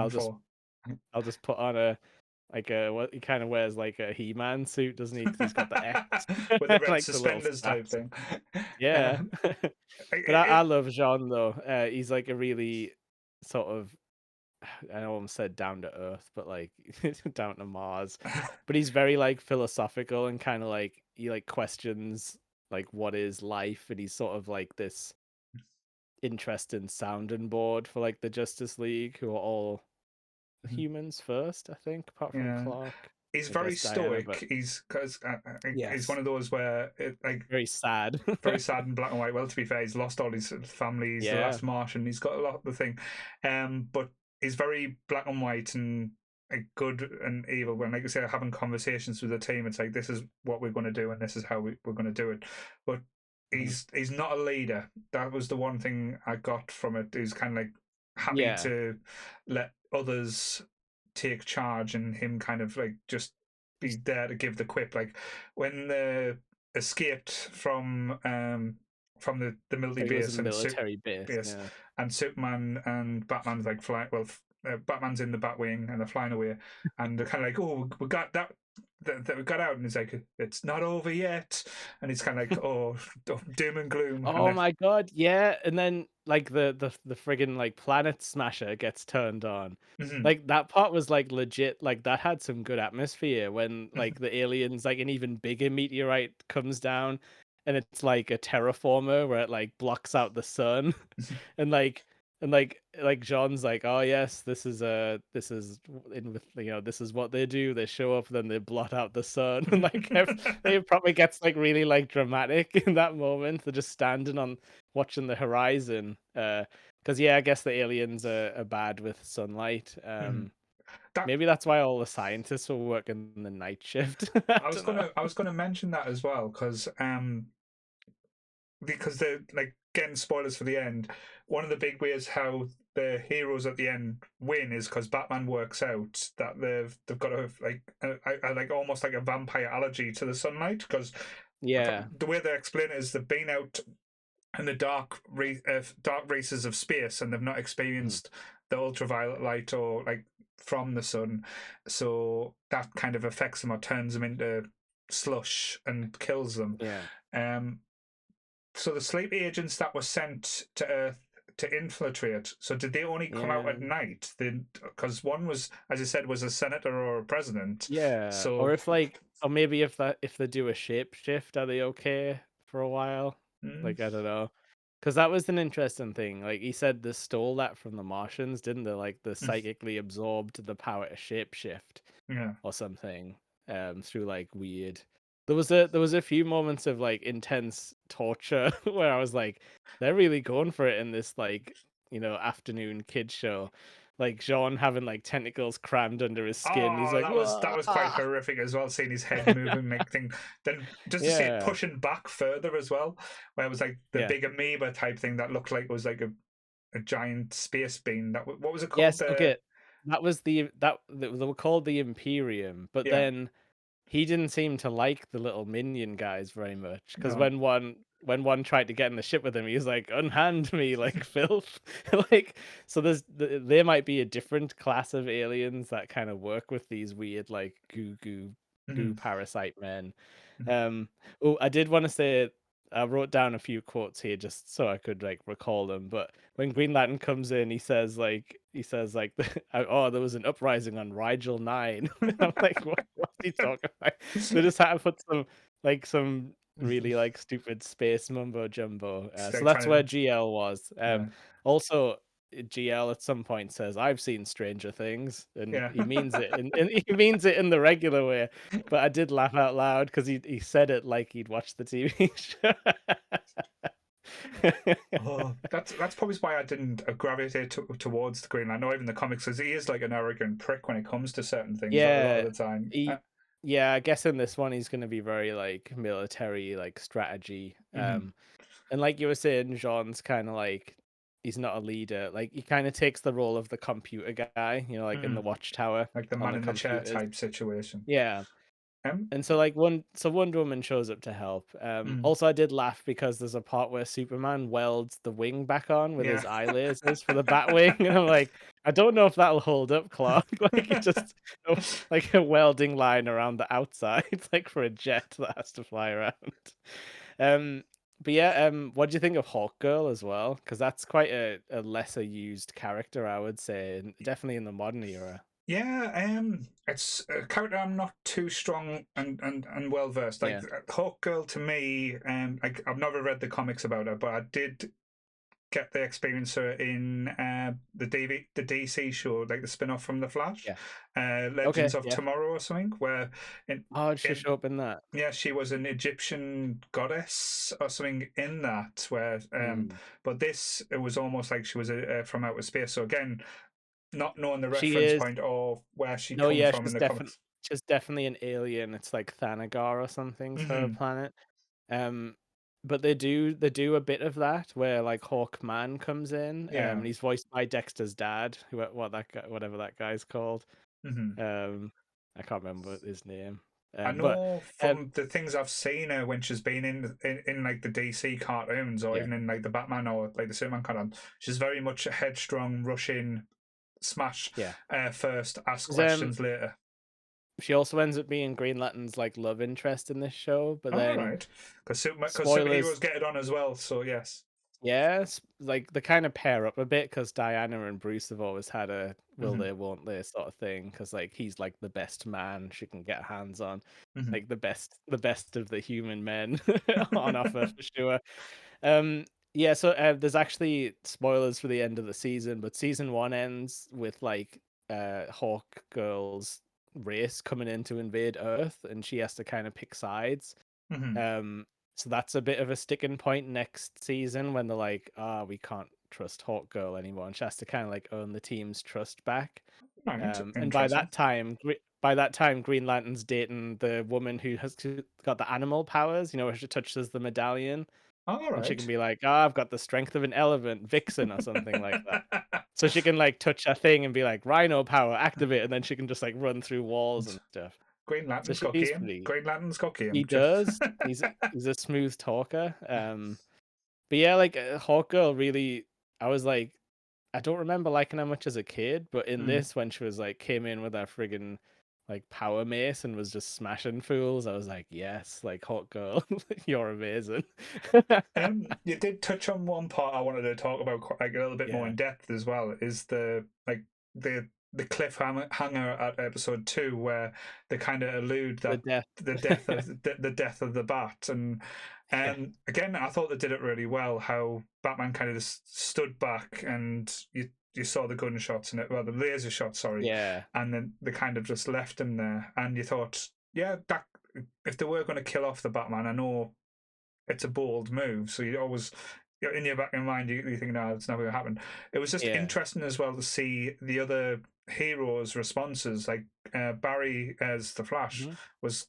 I'll just put on a what he kind of wears, like a He-Man suit, doesn't he? Because he's got the X, with the red like the little suspenders type straps. thing. Yeah. Um, But I it, love Jean though. He's like a really sort of, I almost said down to earth, but like down to Mars. But he's very like philosophical and kind of like he like questions like what is life, and he's sort of like this interesting sounding board for like the Justice League, who are all humans first, I think, apart from yeah, Clark. he's I very guess Diana, but stoic. He's because he's one yes, of those where like very sad. very sad and black and white. Well, to be fair, he's lost all his family. He's the Yeah, last Martian. He's got a lot of the thing, but he's very black and white and like good and evil. When, like I say, having conversations with the team, it's like this is what we're going to do and this is how we're going to do it. But mhm, he's not a leader. That was the one thing I got from it. He's kind of like happy yeah, to let others take charge and him kind of like just be he's there to give the quip. Like when the escaped from the military like it was a base military base. base Yeah, and Superman and Batman's like flying. Well, Batman's in the Batwing and they're flying away, and they're kind of like, "Oh, we got that." That we got out, and he's like, "It's not over yet," and he's kind of like, "Oh, doom and gloom," and oh then, my god, yeah, and then, like, the friggin', like, planet smasher gets turned on. mhm, Like, that part was, like, legit, like, that had some good atmosphere when, mhm, like, the aliens, like, an even bigger meteorite comes down, and it's like a terraformer where it, like, blocks out the sun, and, like, Jean's like, "Oh, yes, this is in with this is what they do, they show up, then they blot out the sun," and, like, it probably gets, like, really, like, dramatic in that moment. They're just standing on watching the horizon, because yeah, I guess the aliens are bad with sunlight. mhm. That Maybe that's why all the scientists were working the night shift. I don't know. I was gonna mention that as well because they're like getting spoilers for the end. One of the big ways how the heroes at the end win is because Batman works out that they've got a like almost like a vampire allergy to the sunlight because Yeah. the way they explain it is they've been out in the dark races of space and they've not Mhm. experienced the ultraviolet light or like from the sun, so that kind of affects them or turns them into slush and kills them. Yeah. Um, so the sleep agents that were sent to Earth to infiltrate, so did they only come out Yeah. at night? Because one was, as I said, was a senator or a president. Yeah. Or So, if like or maybe if they do a shape shift, are they okay for a while? mm, Like, I don't know. Because that was an interesting thing. Like he said they stole that from the Martians, didn't they? Like they mm, psychically absorbed the power to shape shift yeah. or something, through like weird. There was a few moments of like intense torture where I was like, they're really going for it in this like, afternoon kid show. Like Jean having like tentacles crammed under his skin. He's Oh, like, that was quite "Wah!" horrific as well, seeing his head moving, like thing. Then just to see it Yeah. pushing back further as well, where it was like the Yeah. big amoeba type thing that looked like it was like a giant space bean. What was it called? Yes, okay. That was they were called the Imperium, but Yeah, then he didn't seem to like the little minion guys very much because no. when one tried to get in the ship with him, he was like, "Unhand me, like filth." Like, so there might be a different class of aliens that kind of work with these weird like goo Mhm, parasite men. mhm. Um, oh, I did want to say I wrote down a few quotes here just so I could like recall them. But when Green Lantern comes in, he says like, "Oh, there was an uprising on Rigel 9." I'm like, what's he talking about? They just had to put some really like stupid space mumbo jumbo. It's So like that's trying where to, GL was. yeah, Also, GL at some point says, "I've seen Stranger Things," and yeah. he means it he means it in the regular way. But I did laugh out loud because he said it like he'd watched the TV show. Oh, that's probably why I didn't gravitate towards the Green Lantern, or even the comics, because he is like an arrogant prick when it comes to certain things a lot of Yeah, the time. yeah, I guess in this one he's gonna be very like military, like strategy. Mhm, And like you were saying, Jean's kind of like he's not a leader. Like he kind of takes the role of the computer guy, like in the mhm. Watchtower Like the on man the in the chair computers. type situation. Yeah. Um, And so Wonder Woman shows up to help. mm, Also I did laugh because there's a part where Superman welds the wing back on with yeah. his eye lasers for the Batwing, and I'm like, I don't know if that'll hold up, Clark. Like it just like a welding line around the outside, like for a jet that has to fly around. Um, but yeah, what do you think of Hawkgirl as well? Because that's quite a lesser used character, I would say, and definitely in the modern era. Yeah, it's a character I'm not too strong and well versed. Like Yeah. Hawkgirl to me, I've never read the comics about her, but I did get the experience her in the DC show, like the spin off from the Flash, Yeah. Legends Okay. of Yeah. Tomorrow or something, where Oh, did she in show up in that? yeah, she was an Egyptian goddess or something in that. Where, Hmm. but this it was almost like she was from outer space. So again, not knowing the She reference is. point or where she No, come yeah, from in the comics. she's definitely an alien. It's like Thanagar or something's her Hmm. planet. Um, but they do a bit of that where like Hawkman comes in, Yeah. and he's voiced by Dexter's dad, whatever that guy's called. Hmm. Um, I can't remember his name. I But know um, from the things I've seen her when she's been in like the DC cartoons or yeah, even in like the Batman or like the Superman cartoon, she's very much a headstrong, rush in, smash yeah. first, ask She's, questions later. she also ends up being Green Lantern's like love interest in this show, but All then right, because spoilers. superheroes get it on as well. So yes. Yes, like they kind of pair up a bit because Diana and Bruce have always had a will Hmm. they, won't they sort of thing. Because like he's like the best man she can get hands on, Hmm. like the best of the human men on offer for sure. Um, yeah, so there's actually spoilers for the end of the season, but season one ends with like Hawk Girl's race coming in to invade Earth, and she has to kind of pick sides. Hmm. Um, so that's a bit of a sticking point next season when they're like, ah, we can't trust Hawkgirl anymore, and she has to kind of like earn the team's trust back. Right, And interesting. by that time, Green Lantern's dating the woman who has got the animal powers. Where she touches the medallion, All and she can right. be like, "Ah, I've got the strength of an elephant, Vixen, or something like that." So she can like touch a thing and be like, "Rhino power, activate," and then she can just like run through walls and stuff. Green So Lantern's got she's game. pretty. Green Lantern's got He game. does. He's a smooth talker. But yeah, like Hawkgirl really, I was like, I don't remember liking her much as a kid, but in Mm. this, when she was like came in with her friggin' like power mace and was just smashing fools, I was like, yes, like Hawkgirl, you're amazing. You did touch on one part I wanted to talk about like a little bit more Yeah, in depth as well. Is the the cliffhanger at episode 2 where they kind of allude the that death. the death of the bat Yeah, and again I thought they did it really well. How Batman kind of just stood back and you saw the gunshots and well the laser shots sorry, yeah, and then they kind of just left him there and you thought yeah that if they were going to kill off the Batman I know it's a bold move. So you always, in your back of your mind, you think, no, it's never going to happen. It was just yeah. interesting as well to see the other heroes' responses. Like Barry as the Flash Mhm. was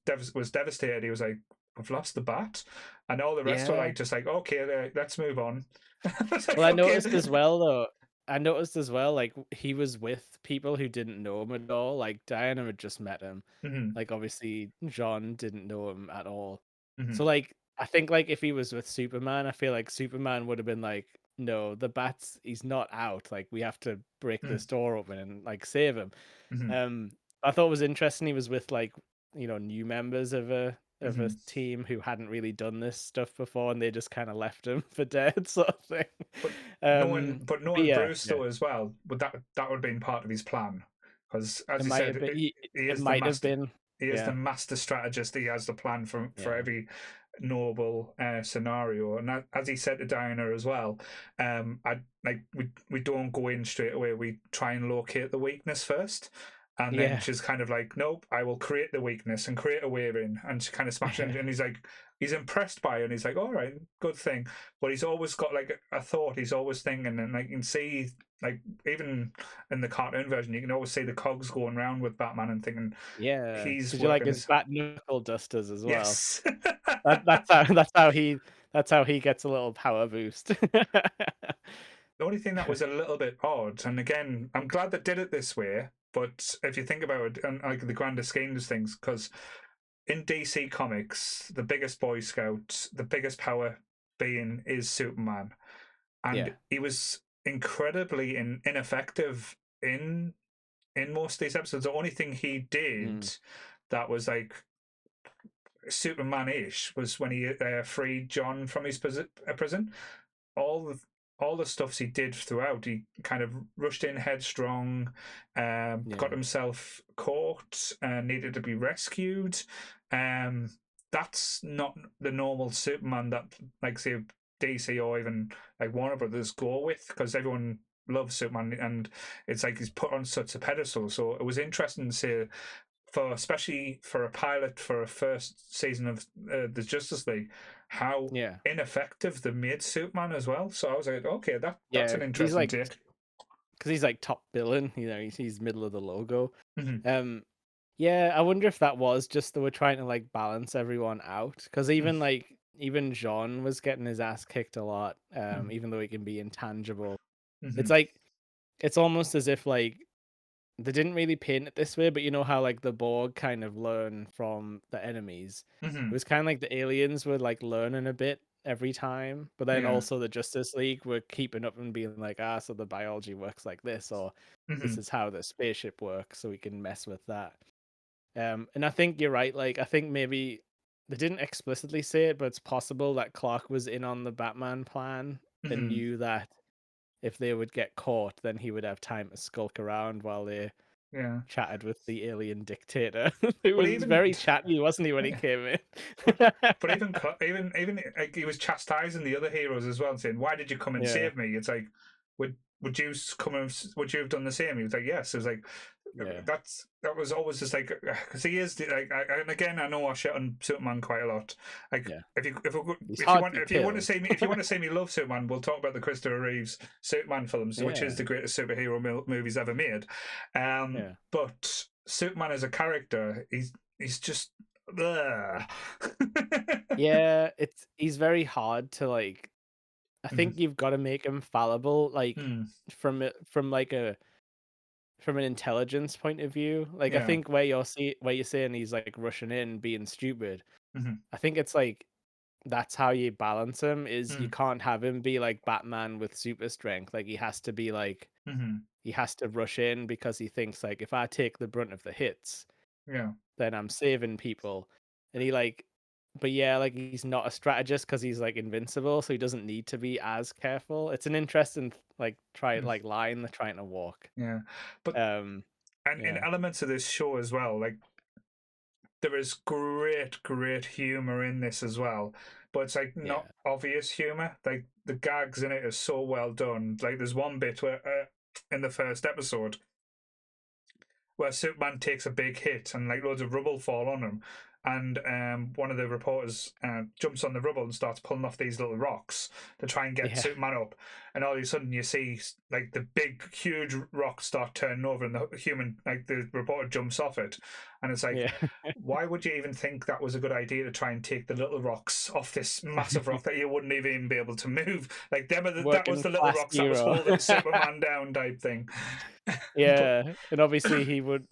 devastated. He was like, "We've lost the bat," and all the rest were Yeah. like, just like, "Okay, let's move on." I was Well, like, "Okay." I noticed as well, like he was with people who didn't know him at all. Like Diana had just met him. Hmm. Like obviously John didn't know him at all. So Hmm. like I think like if he was with Superman, I feel like Superman would have been like, no, the bat's he's not out. Like we have to break this door open and like save him. Hmm. Um, I thought it was interesting he was with like, new members of a Hmm. team who hadn't really done this stuff before and they just kind of left him for dead sort of thing. But But knowing yeah, Bruce yeah. though as well, would that would have been part of his plan? Because It as you might said, have been he it is the might have master. been. He is the Yeah. master strategist. He has the plan for Yeah. every noble scenario. And as he said to Diana as well, I like we don't go in straight away. We try and locate the weakness first. And then Yeah. she's kind of like, nope, I will create the weakness and create a way in. And she kind of smashes it. And he's like, he's impressed by it, and he's like, all right, good thing. But he's always got like a thought. He's always thinking, and like you can see, like even in the cartoon version, you can always see the cogs going around with Batman and thinking Yeah. he's Did you like working his his. bat knuckle dusters as well? Yes. That's how he gets a little power boost. The only thing that was a little bit odd, and again, I'm glad they did it this way. But if you think about it, and like the grander scheme of things, because in DC Comics, the biggest Boy Scout, the biggest power being is Superman, and Yeah. he was incredibly ineffective in most of these episodes. The only thing he did Mm. that was like Superman-ish was when he freed John from his prison. All the all the stuffs he did throughout, he kind of rushed in headstrong, got Yeah. himself caught, needed to be rescued. Um, that's not the normal Superman that, like, say, DC or even like Warner Brothers go with, because everyone loves Superman, and it's like he's put on such a pedestal. So it was interesting to see, for especially for a pilot for a first season of the Justice League, how Yeah. ineffective they made Superman as well. So I was like, okay, that's Yeah. an Because he's interesting like, take. because he's like top villain. He's middle of the logo. Hmm. Um, yeah. I wonder if that was just they were trying to like balance everyone out. Because even Jean was getting his ass kicked a lot. Even though he can be intangible, it's Hmm. like it's almost as if like they didn't really paint it this way, but you know how like the Borg kind of learn from the enemies. It Hmm. was kind of like the aliens were like learning a bit every time, but then Yeah. also the Justice League were keeping up and being like, so the biology works like this, or this Hmm. is how the spaceship works, so we can mess with that. And I think you're right. Like, I think maybe they didn't explicitly say it, but it's possible that Clark was in on the Batman plan and Hmm. knew that if they would get caught, then he would have time to skulk around while they Yeah. chatted with the alien dictator. He But was even very chatty, wasn't he, when he came in? But but even like, he was chastising the other heroes as well, and saying, "Why did you come and Yeah, save me?" It's like, would you come and would you have done the same? He was like, "Yes." It was like, yeah, that was always just like, because he is like, and again, I know I shit on Superman quite a lot. Like, yeah. He's if you hard want to to kill. see me, if you want to see me love Superman, we'll talk about the Christopher Reeves Superman films, which is Yeah, the greatest superhero movies ever made. yeah, But Superman as a character, he's just. Ugh. yeah. He's very hard to like. I Mhm. think you've got to make him fallible, like Mm. from like a from an intelligence point of view. Like I Yeah. think where you're saying he's like rushing in, being stupid. Mhm. I think it's like that's how you balance him. Is you Mm. can't have him be like Batman with super strength. Like he has to be like Mhm. he has to rush in because he thinks like if I take the brunt of the hits, Yeah. then I'm saving people. And he like but yeah, like he's not a strategist because he's like invincible, so he doesn't need to be as careful. It's an interesting like try Mm. like line they're trying to walk. Yeah. But Um and in yeah, elements of this show as well, like there is great humor in this as well. But it's like not yeah, obvious humor. Like the gags in it are so well done. Like there's one bit where in the first episode where Superman takes a big hit and like loads of rubble fall on him, and one of the reporters jumps on the rubble and starts pulling off these little rocks to try and get yeah, Superman up, and all of a sudden you see like the big huge rocks start turning over, and the human like the reporter jumps off it, and it's like. yeah. Why would you even think that was a good idea to try and take the little rocks off this massive rock that you wouldn't even be able to move? Like that was Working the little class rocks that was hero. holding Superman down, type thing. But Yeah, and obviously he wouldn't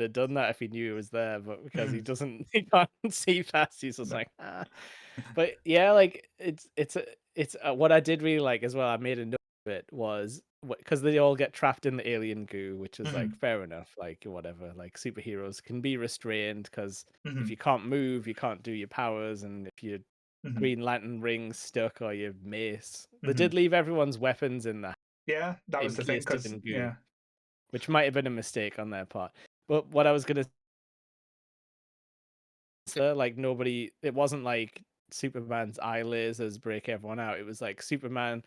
have done that if he knew it was there, but because he doesn't he can't see past, he's just no. like, "Ah." But yeah, like what I did really like as well, I made a note of it was because they all get trapped in the alien goo, which is like Mhm. fair enough, like whatever, like superheroes can be restrained because if Mhm. you can't move, you can't do your powers, and if your Mhm. Green Lantern ring's stuck or your mace, they Mhm. did leave everyone's weapons in the Yeah, that was the thing. encased Because in goo, yeah. which might have been a mistake on their part. But what I was gonna say, like nobody, it wasn't like Superman's eye lasers break everyone out. It was like Superman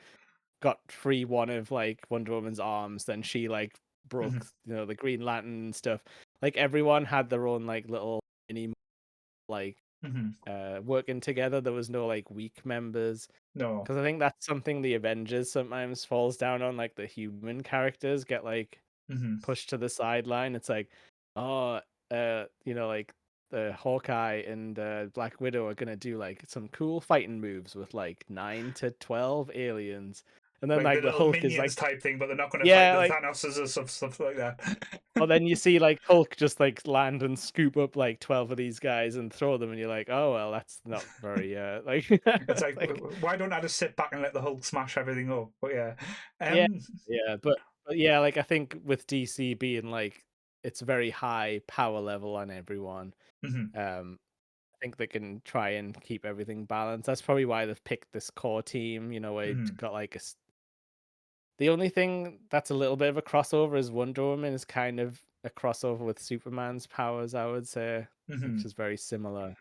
got free one of like Wonder Woman's arms, then she like broke, Mhm. the Green Lantern and stuff. Like everyone had their own like little mini like Hmm. working together. There was no like weak members. No. Because I think that's something the Avengers sometimes falls down on, like the human characters get like Hmm. pushed to the sideline. It's like, oh, like the Hawkeye and Black Widow are gonna do like some cool fighting moves with like 9 to 12 aliens, and then Like the like the little Hulk is minions like, type thing, but they're not going to fight yeah, the like, Thanoses or stuff like that. well then you see like Hulk just like land and scoop up like 12 of these guys and throw them, and you're like, oh well, that's not very like It's like, like why don't I just sit back and let the Hulk smash everything up? But yeah, yeah, um, yeah, but yeah, like I think with DC being like it's very high power level on everyone. mhm, Um, I think they can try and keep everything balanced. That's probably why they've picked this core team. Where it mhm, got like the only thing that's a little bit of a crossover is Wonder Woman is kind of a crossover with Superman's powers, I would say, which mhm, is very similar.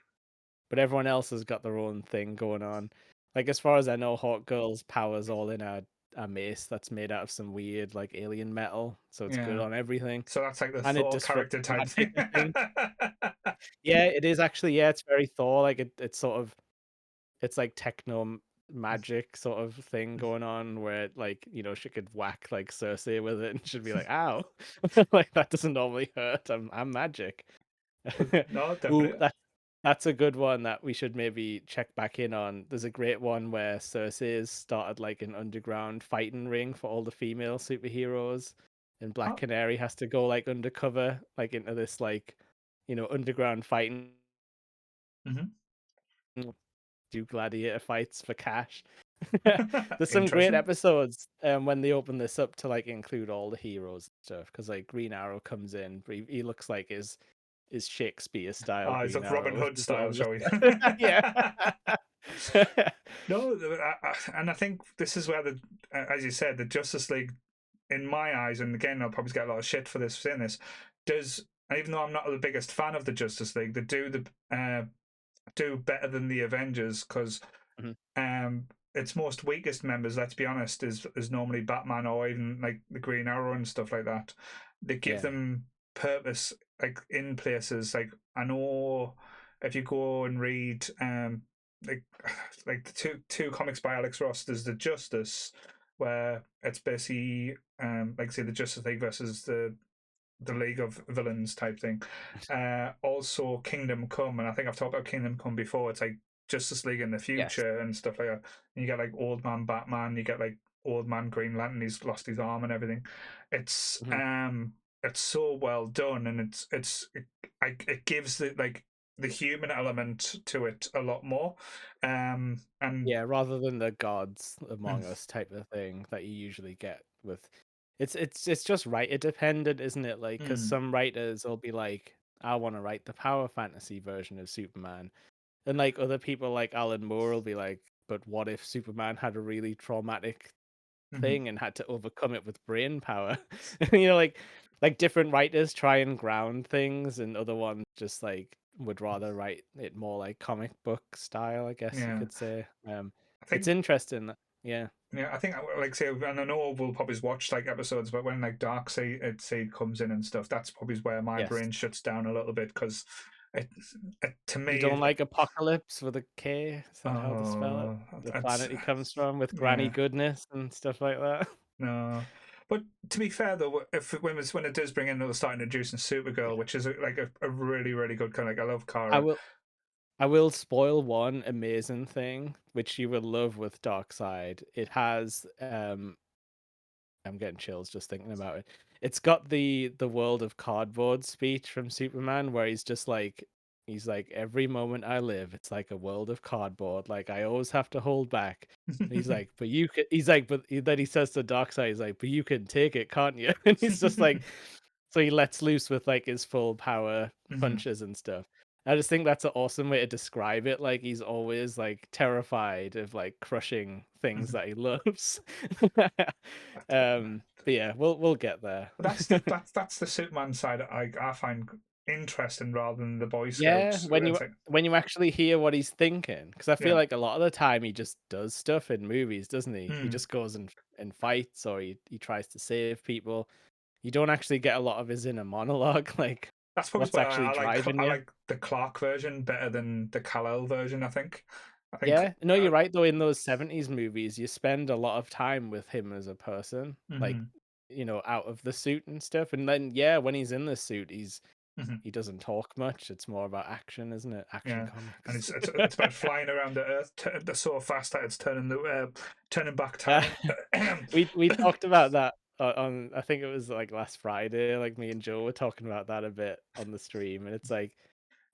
But everyone else has got their own thing going on. Like as far as I know, Hawkgirl's powers all in a mace that's made out of some weird like alien metal, so it's good yeah. on everything, So that's like the and it Thor disrupts character type magic. thing. I think. Yeah, it is actually. Yeah, it's very Thor. Like it's sort of it's like techno magic sort of thing going on where like she could whack like Cersei with it and she'd be like, "Ow!" Like that doesn't normally hurt. I'm magic. No, Ooh, definitely. that's a good one that we should maybe check back in on. There's a great one where Cersei has started like an underground fighting ring for all the female superheroes, and Black Oh, Canary has to go like undercover, like into this like underground fighting, mhm. do gladiator fights for cash. There's some great Interesting. episodes when they open this up to like include all the heroes and stuff because like Green Arrow comes in, but he looks like is Shakespeare style Oh, it's Green like Robin Arrow with Hood his style, long shall we? yeah. No, and I think this is where as you said, the Justice League, in my eyes, and again, I'll probably get a lot of shit for this saying this, does, even though I'm not the biggest fan of the Justice League, they do better than the Avengers because Mhm. its most weakest members, let's be honest, is normally Batman or even like the Green Arrow and stuff like that. They give Yeah. them purpose, like in places. Like I know if you go and read like like the two comics by Alex Ross, there's the Justice, where it's basically like say the Justice League versus the League of Villains type thing. Also, Kingdom Come, and I think I've talked about Kingdom Come before. It's like Justice League in the Yes. future and stuff like that. And you get like Old Man Batman, you get like Old Man Green Lantern. He's lost his arm and everything. It's Mhm. um, it's so well done, and it gives the human element to it a lot more. And Yeah, rather than the gods mm, among us type of thing that you usually get with it's just writer dependent, isn't it? Like, because mm, some writers will be like, I want to write the power fantasy version of Superman. And like other people like Alan Moore will be like, but what if Superman had a really traumatic mm, thing and had to overcome it with brain power? Like different writers try and ground things and other ones just like would rather write it more like comic book style, I guess you yeah. could say. I It's think interesting. Yeah. Yeah, I think like say, and I know we'll probably watch like episodes, but when like Dark Seed comes in and stuff, that's probably where my Yes. brain shuts down a little bit because it, to You me, don't like Apocalypse with a K? Is that how to spell it? oh, The that's planet he comes from with Granny yeah, Goodness and stuff like that. no. But to be fair though, if when it does bring in, they'll start introducing Supergirl, Yeah. which is like a really really good kind of like I love I Kara. will I will spoil one amazing thing, which you will love with Darkseid. It has I'm getting chills just thinking about it. It's got the world of cardboard speech from Superman where he's like every moment I live, it's like a world of cardboard. Like I always have to hold back. And he's like, but you could he's like, but then he says to Darkseid, he's like, but you can take it, can't you? And he's just like so he lets loose with like his full power Mhm, punches and stuff. I just think that's an awesome way to describe it. Like he's always like terrified of like crushing things mhm. that he loves. But But yeah, we'll get there. that's the Superman side I find interesting rather than the Boy Yeah, Scouts. It's like, when you actually hear what he's thinking, because I feel yeah. like a lot of the time he just does stuff in movies, doesn't he? He Mm. just goes and fights or he tries to save people. You don't actually get a lot of his inner monologue, like That's probably what's why actually driving I you. like the Clark version better than the Kal-El version. I think. Yeah, no, you're right though. In those 70s movies, you spend a lot of time with him as a person, like Mhm, out of the suit and stuff. And then yeah, when he's in the suit, mhm. he doesn't talk much. It's more about action, isn't it? Action Yeah, and comics. it's about flying around the Earth so fast that it's turning back Uh, time. we talked about that on I think it was like last Friday. Like me and Joe were talking about that a bit on the stream, and it's like,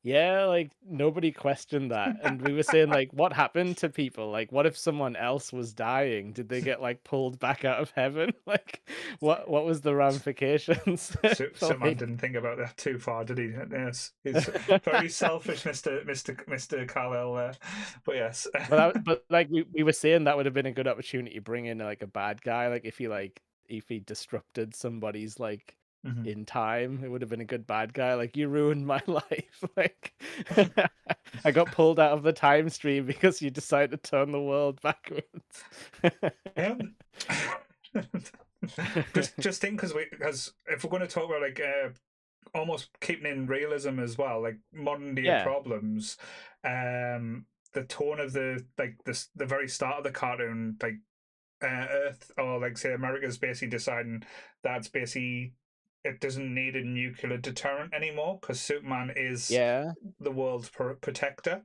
yeah, like nobody questioned that, and we were saying like, what happened to people? Like, what if someone else was dying? Did they get like pulled back out of heaven? Like, what was the ramifications for Superman like? didn't think about that too far, did he? Yes, he's very selfish, Mister Kal-El there. But yes, But like we were saying that would have been a good opportunity to bring in like a bad guy. Like if he disrupted somebody's like Mhm. in time, it would have been a good bad guy. Like you ruined my life. Like I got pulled out of the time stream because you decided to turn the world backwards. Um, just think because if we're going to talk about like almost keeping in realism as well, like modern day Yeah, problems, the tone of the very start of the cartoon, like Earth or like say America's basically deciding that's basically it doesn't need a nuclear deterrent anymore because Superman is yeah, the world's protector.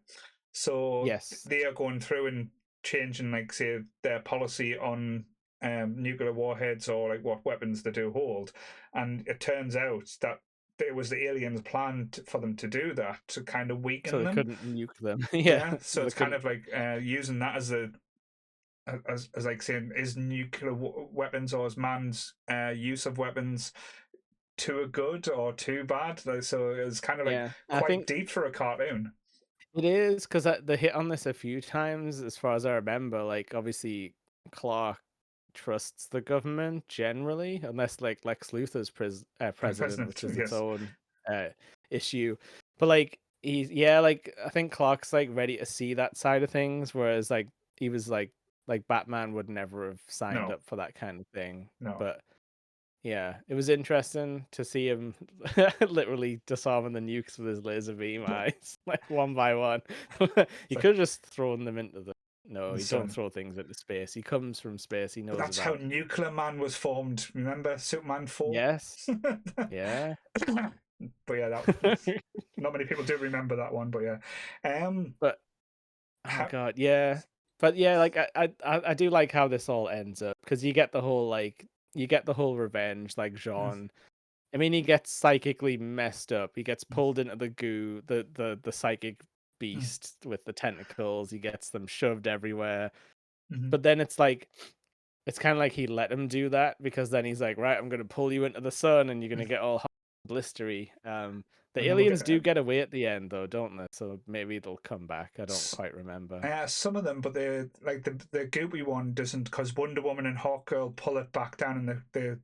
So yes. they are going through and changing, like say, their policy on nuclear warheads or like what weapons they do hold. And it turns out that it was the aliens' plan for them to do that to kind of So weaken they them. couldn't nuke them. Yeah, Yeah, so so they it's kind couldn't. of like using that as a as like saying is nuclear weapons or is man's use of weapons too good or too bad? Like, so it's kind of like Yeah, I quite think deep for a cartoon. it is because they hit on this a few times, as far as I remember. Like, obviously, Clark trusts the government generally, unless like Lex Luthor's president, which President, is its yes. own issue. But like, he's yeah, like I think Clark's like ready to see that side of things, whereas like he was like Batman would never have signed No, up for that kind of thing. no. But yeah, it was interesting to see him literally disarming the nukes with his laser beam eyes, like one by one. He So could have just thrown them into the. No, the he don't sun. throw things into space. He comes from space. He But knows that's how about. Nuclear Man was formed. Remember Superman 4? Yes, yeah, But yeah, that not many people do remember that one. But yeah, but oh how, god, yeah, but yeah, like I do like how this all ends up because you get the whole revenge, like Jean. I mean, he gets psychically messed up. He gets pulled into the goo, the psychic beast with the tentacles. He gets them shoved everywhere. But then it's kind of like he let him do that because then he's like, right, I'm gonna pull you into the sun and you're gonna get all hot and blistery. The and then we'll aliens get do get away at the end though, don't they? So maybe they'll come back. I don't s- quite remember. some of them, but the goopy one doesn't because Wonder Woman and Hawkgirl pull it back down and their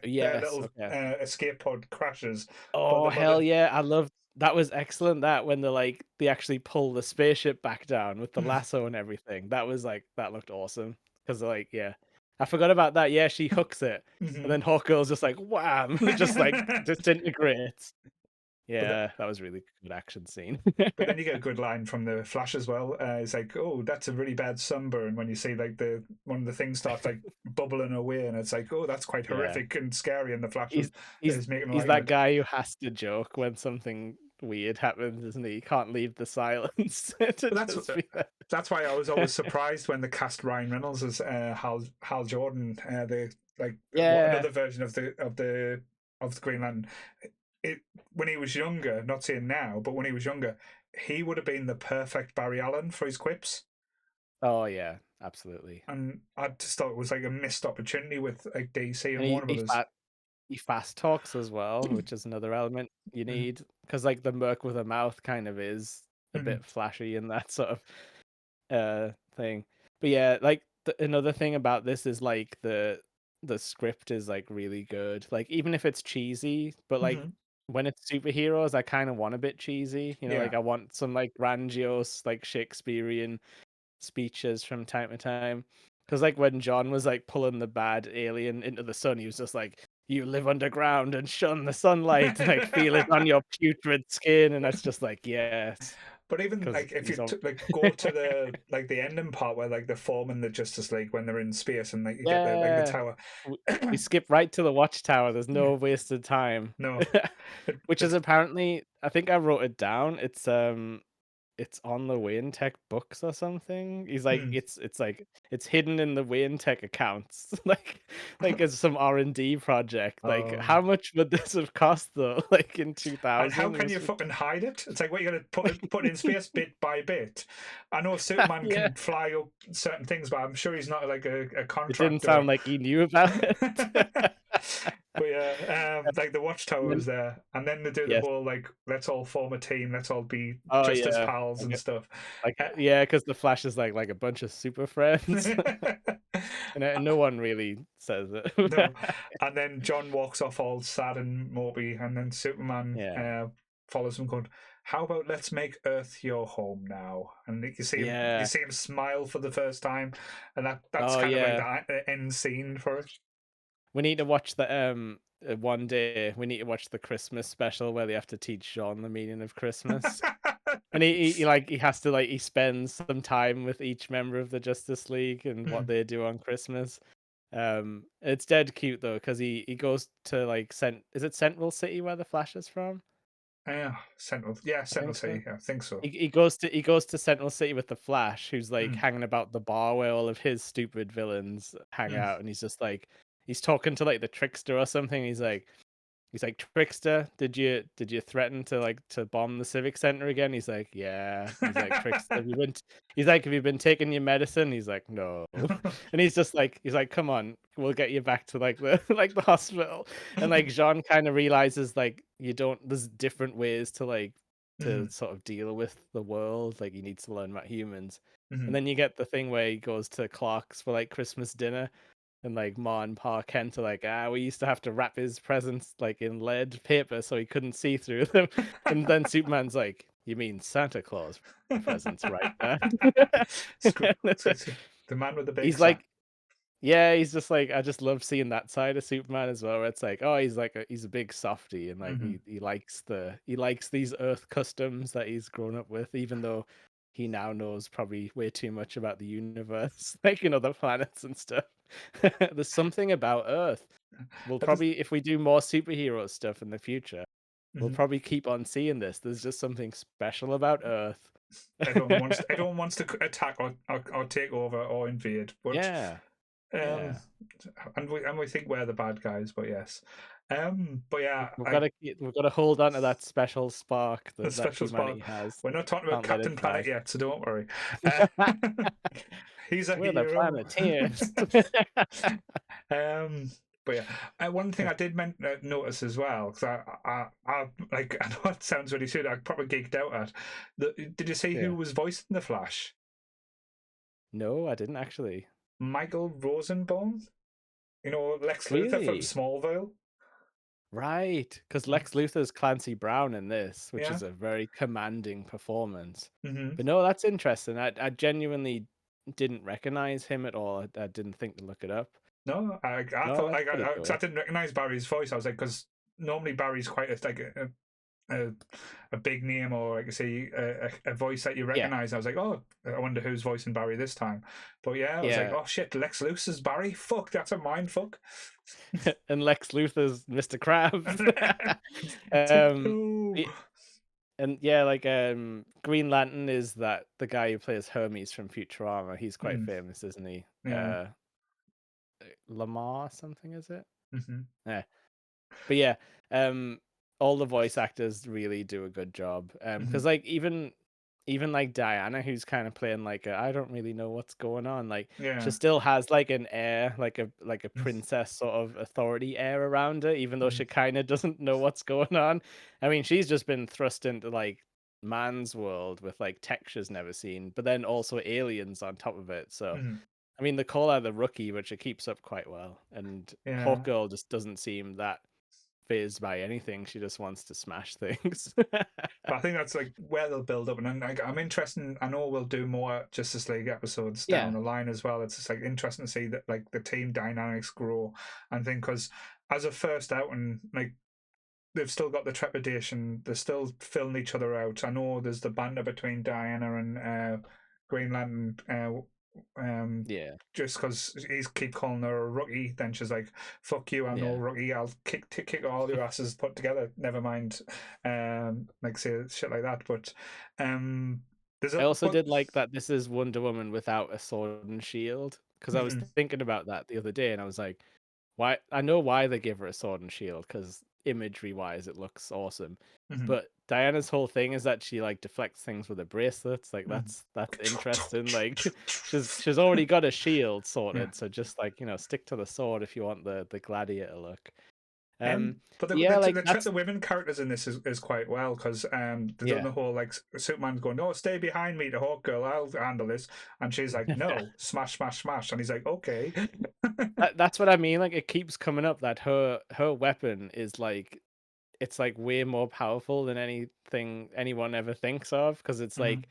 Yes, little okay. escape pod crashes. But Oh hell yeah! I love that was excellent. That when they actually pull the spaceship back down with the lasso and everything. That was like that looked awesome because like yeah, I forgot about that. Yeah, she hooks it, and Mhm. then Hawkgirl's just like wham, and it just like disintegrates. but Yeah, that was really good action scene. But then you get a good line from the Flash as well. It's like, "Oh, that's a really bad sunburn." When you see like the one of the things starts like bubbling away, and it's like, "Oh, that's quite Yeah, horrific and scary." And the Flash he's he's is making he's light of that it. guy who has to joke when something weird happens, isn't he? He can't leave the silence to But just be there. that's why I was always surprised when they cast Ryan Reynolds as Hal Jordan. The like Yeah. another version of the Green Lantern. It when he was younger, not saying now, but when he was younger, he would have been the perfect Barry Allen for his quips. Oh yeah, absolutely. And I just thought it was like a missed opportunity with like DC And and Warner Brothers. he fast talks as well, which is another element you Mhm, need because like the merc with a mouth kind of is a mhm, bit flashy in that sort of thing. But yeah, like another thing about this is like the script is like really good. Like even if it's cheesy, but like mhm. when it's superheroes, I kind of want a bit cheesy. Like Yeah, I want some like grandiose, like Shakespearean speeches from time to time. Because like when John was like pulling the bad alien into the sun, he was just like, you live underground and shun the sunlight, like feel it on your putrid skin, and that's just like yes, But even because like if you he's all like go to the like the ending part where like they're forming the Justice League when they're in space and like you get the yeah. tower. W we skip right to the watchtower, there's no wasted time. No, Which is it's apparently I think I wrote it down, it's on the Wayne Tech books or something. He's like, mm. it's like it's hidden in the Wayne Tech accounts, like it's some R&D project. Like, Oh. how much would this have cost though? Like in And how 2000, can this you was fucking hide it? It's like what you're gonna put it in space bit by bit. I know Superman yeah. can fly up certain things, but I'm sure he's not like a It didn't contractor. sound like he knew about it. But yeah, like the And Watchtower then was there, and then they do the yes. whole like let's all form a team, let's all be Oh just as yeah. pals and stuff. Uh, Yeah, because the Flash is like a bunch of super friends, and no one really says it. no, and then John walks off all sad and mopey, and then Superman Yeah. follows him, going, "How about let's make Earth your home now?" And you Yeah. see him smile for the first time, and that's Oh, kind of like yeah. the end scene for it. We need to watch one day, we need to watch the Christmas special where they have to teach John the meaning of Christmas. And he has to, like he spends some time with each member of the Justice League and what Mm, they do on Christmas. It's dead cute though, because he goes to, like, is it Central City where the Flash is from? I Central think so. City, I think so. He goes to Central City with the Flash, who's like Mm, hanging about the bar where all of his stupid villains hang mm. out, and he's just like he's talking to like the Trickster or something. He's like, Trickster, did you threaten to bomb the Civic Center again? He's like, yeah. He's like, Trickster, he's like, have you been taking your medicine? He's like, no. And he's like, come on, we'll get you back to like the like the hospital. And like Jean kind of realizes like there's different ways to to Mm, sort of deal with the world. Like he needs to learn about humans. And mm. then you get the thing where he goes to Clark's for like Christmas dinner and like Ma and Pa Kent are like, we used to have to wrap his presents like in lead paper so he couldn't see through them. And then Superman's like, you mean Santa Claus presents, right, Dad? It's the man with the big He's sack. like, yeah, he's just like, I just love seeing that side of Superman as well. Where it's like, oh, he's a big softy, and like Hmm. he likes these Earth customs that he's grown up with, even though he now knows probably way too much about the universe, like in other planets and stuff. There's something about Earth. We'll That is, probably, if we do more superhero stuff in the future, we'll mhm. probably keep on seeing this. There's just something special about Earth. Everyone wants to attack or take over or invade, but Yeah, um, yeah. and we think we're the bad guys, but yes, but yeah, We've got to hold on to that special spark the that special spot. humanity has. We're not talking about Can't let it Captain Planet die. yet, so don't worry. Uh, he's a We're the hero. Planeteers. um, but yeah, one thing I did notice as well, because I like I know it sounds really stupid. I probably geeked out at. Did you see who Yeah. was voicing the Flash? No, I didn't actually. Michael Rosenbaum. You know Lex Luthor from Really? Smallville. Right, because Lex Luthor's Clancy Brown in this, which Yeah. is a very commanding performance. Hmm. But no, that's interesting. I genuinely didn't recognize him at all. I didn't think to look it up. No, I No, thought that's like pretty 'cause I cool. didn't recognize Barry's voice. I was like, because normally Barry's quite a, a big name or like I say a voice that you Yeah, recognize. I was like, oh, I wonder who's voicing Barry this time. But yeah, I was like, yeah. oh shit, Lex Luthor's Barry. Fuck, that's a mind fuck. And Lex Luthor's Mr. Krabs. um, No. y- and yeah, like Green Lantern is that the guy who plays Hermes from Futurama. He's quite Mm, famous, isn't he? yeah. LaMarr something, is it? Hmm. Yeah. But yeah, um, all the voice actors really do a good job. Hmm. Because like even like Diana, who's kind of playing like I don't really know what's going on. Like she Yeah. still has like an air, like a princess sort of authority air around her, even though Mm, she kind of doesn't know what's going on. I mean, she's just been thrust into like man's world with like tech she's never seen, but then also aliens on top of it. So mm, I mean, they call her the rookie, but she keeps up quite well. And yeah. Hawkgirl just doesn't seem that phased by anything. She just wants to smash things. But I think that's like where they'll build up, and I'm interested. I know we'll do more Justice League episodes down Yeah. the line as well. It's just like interesting to see that like the team dynamics grow and think because as a first out, and like they've still got the trepidation. They're still filling each other out. I know there's the banter between Diana and Green Lantern. Yeah. Just because he's keep calling her a rookie, then she's like, "Fuck you, I'm no Yeah. rookie. I'll kick all your asses put together. Never mind." Like say shit like that. But there's I a also but. did like that this is Wonder Woman without a sword and shield, because I was Mhm, thinking about that the other day, and I was like, why? I know why they give her a sword and shield, because imagery wise it looks awesome. mhm, But Diana's whole thing is that she like deflects things with her bracelets. Like mhm. that's interesting. Like she's already got a shield Yeah. sorted, so just like, stick to the sword if you want the gladiator look. But Yeah, like they treat that's the women characters in this is quite well because they've done yeah. the whole like Superman's going, "No, stay behind me, the Hawkgirl, I'll handle this," and she's like, "No, smash, smash, smash," and he's like, "Okay." That's what I mean. Like it keeps coming up that her weapon is like it's like way more powerful than anything anyone ever thinks of, because it's Hmm. like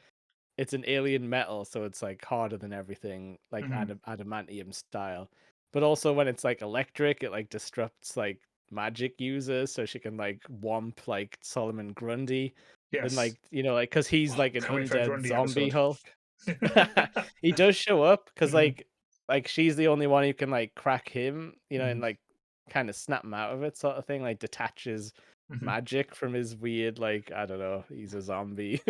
it's an alien metal, so it's like harder than everything, like Hmm. adamantium style. But also when it's like electric, it like disrupts like magic users, so she can like womp like Solomon Grundy, and Yes. like like because he's Oh, like an can't wait for a undead Grundy zombie episode. Hulk. He does show up because Hmm. like she's the only one who can like crack him, and Hmm. like kind of snap him out of it, sort of thing. Like detaches Hmm. magic from his weird, like, I don't know, he's a zombie,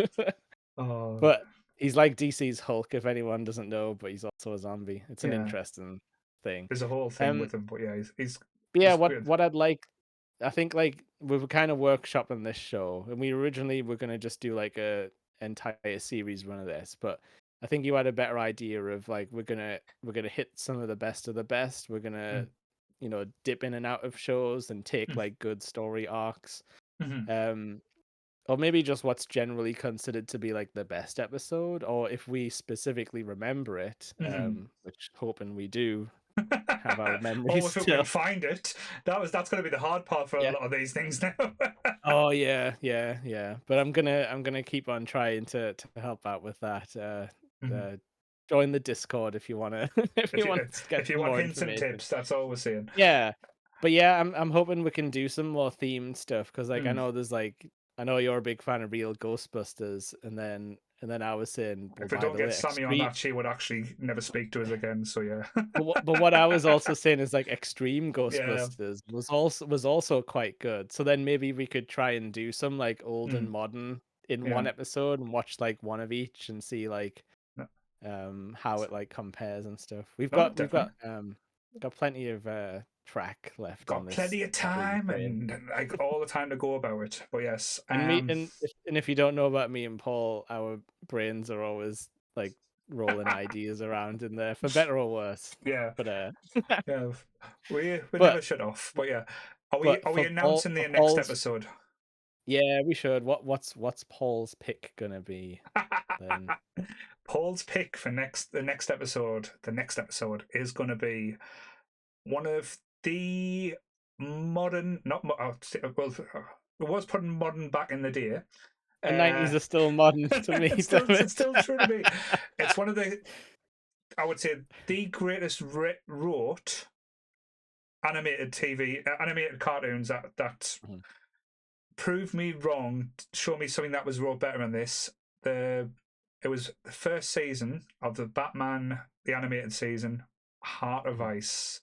Oh, but he's like DC's Hulk if anyone doesn't know, but he's also a zombie. It's an yeah. interesting thing. There's a whole thing Um, with him, but yeah, but yeah, he's what good. what I'd like, I think like we were kind of workshopping this show, and we originally were gonna just do like a entire series run of this, but I think you had a better idea of like we're gonna hit some of the best of the best. We're gonna dip in and out of shows and take like good story arcs. Mm-hmm. Um, or maybe just what's generally considered to be like the best episode, or if we specifically remember it, Mm-hmm. which hoping we do have our memories Oh, if we still. can find it, that's going to be the hard part for a Yeah. lot of these things now. Oh yeah, yeah, yeah. But I'm gonna keep on trying to help out with that. Mhm. Uh join the Discord if you wanna if you want to get If you some want more hints and information. tips, that's all we're saying. Yeah. But yeah, I'm hoping we can do some more themed stuff, because like I Mm. know there's like I know you're a big fan of real Ghostbusters, and then I was saying, well, If we by don't the get way, Sammy on extreme. that, she would actually never speak to us again. So yeah, But what I was also saying is like Extreme yeah, Ghostbusters was also quite good. So then maybe we could try and do some like old and mm. modern in one Yeah. episode and watch like one of each and see like No, how it like compares and stuff. We've no, got we've definitely got got plenty of track left on got this plenty of Battery time train. and like all the time to go about it. But yes, And me and if you don't know about me and Paul, our brains are always like rolling ideas around in there for better or worse. yeah, But yeah, we but never shut off. But yeah, but are we for Paul announcing for the next Paul's episode? yeah, we should. What's Paul's pick gonna be then? Paul's pick for the next episode. The next episode is going to be one of the modern, not well, it was putting modern back in the day. The Uh, 90s are still modern to me, damn it's it. still true to me. It's one of the, I would say, the greatest wrote animated TV, animated cartoons that Mhm. prove me wrong. Show me something that was wrote better than this. The It was the first season of the Batman, the animated season, Heart of Mhm. Ice.